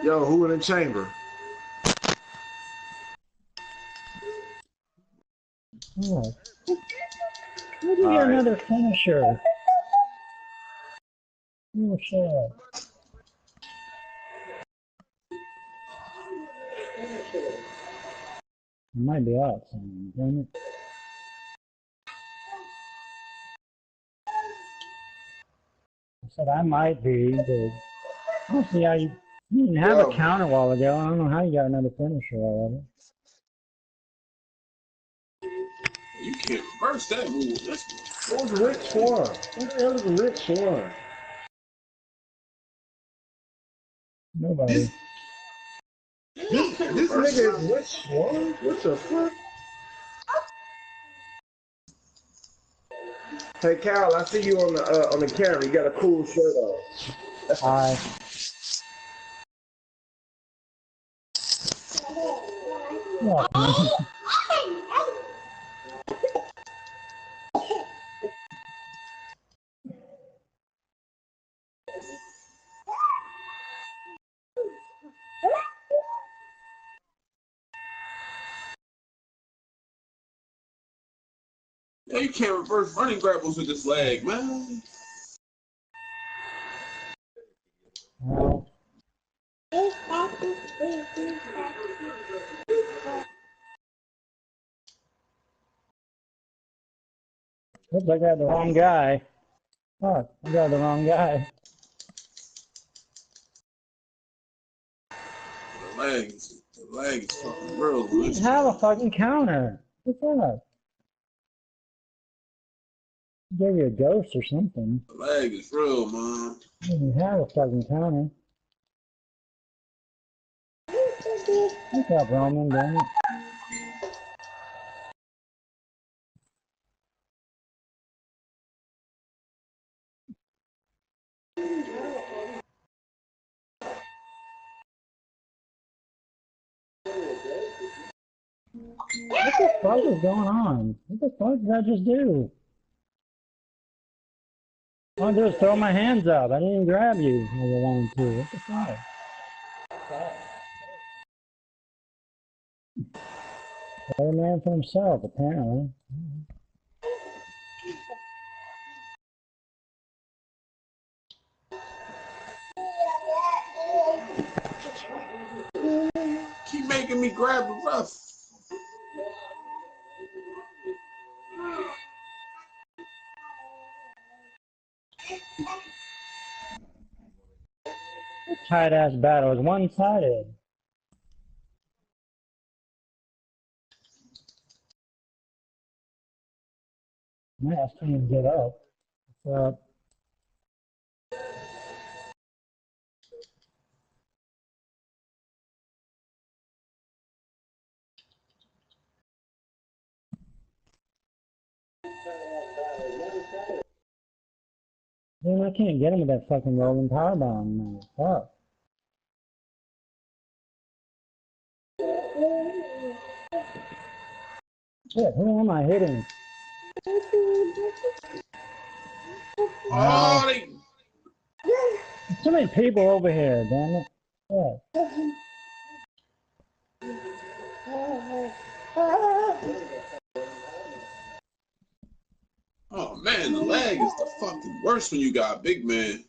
[SPEAKER 13] Yo, who in the chamber?
[SPEAKER 3] Oh. Where do you get another finisher? Oh, shit. It might be out soon, damn it. I said I might be, but I don't see how you didn't have a counter a while ago. I don't know how you got another finisher already.
[SPEAKER 8] You can't reverse that move. That's
[SPEAKER 3] what was the Rich for? What the hell is the Rich for? Nobody.
[SPEAKER 13] This nigga is Rich for? What the fuck? Hey Cal, I see you on the camera. You got a cool shirt on.
[SPEAKER 3] Hi. Yeah.
[SPEAKER 8] Yeah, you can't reverse running grapples with this leg, man.
[SPEAKER 3] Oops, I got the wrong guy. Fuck, I got the wrong guy.
[SPEAKER 8] The leg is fucking real.
[SPEAKER 3] You have a fucking counter. What's up? Gave you a ghost or something.
[SPEAKER 8] The leg is real, man.
[SPEAKER 3] You have a fucking counter. What's up, Roman? Damn it. What the fuck is going on? What the fuck did I just do? All I did was throw my hands up. I didn't even grab you as I wanted to. What the fuck? Better man for himself, apparently.
[SPEAKER 8] Keep making me grab the rough.
[SPEAKER 3] Tight ass battle is one-sided. Man, I still need to get up. What's up? Man, I can't get him with that fucking rolling power bomb, man. Fuck. Shit, who am I hitting?
[SPEAKER 8] Oh, they...
[SPEAKER 3] There's too many people over here, damn it. Yeah.
[SPEAKER 8] Oh man, the lag is the fucking worst when you got a big man.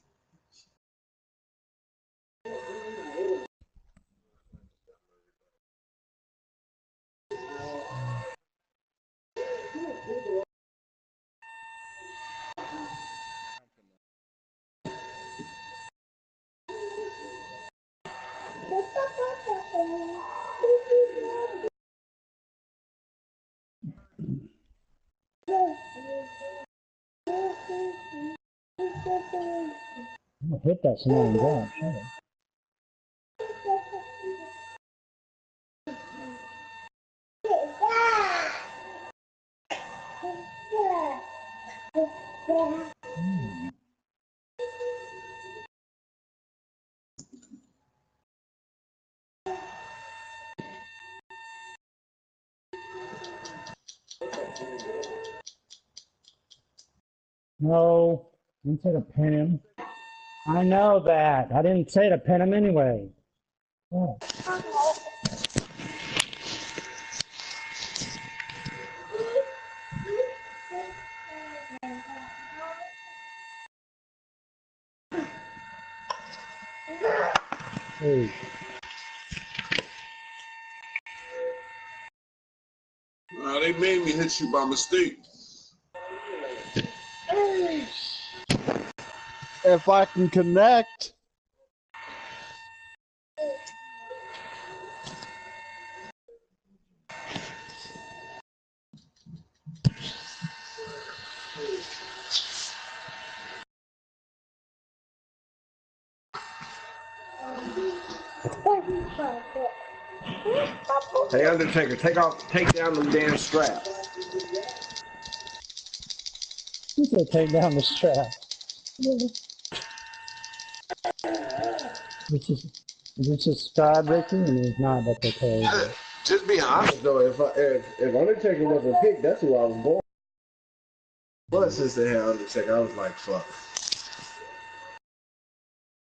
[SPEAKER 3] I'm gonna hit that Samoan drop, shut up. No, I didn't say to pin him. I know that. I didn't say to pin him anyway. Oh. Hey.
[SPEAKER 8] They made me hit you by mistake.
[SPEAKER 9] If I can connect.
[SPEAKER 13] Hey, Undertaker, take down them damn straps.
[SPEAKER 3] You said take down the strap. This is sky breaking, and it's not. That's okay.
[SPEAKER 13] Just be honest though, if Undertaker wasn't picked, that's who I was born. But since they had Undertaker, I was like, fuck.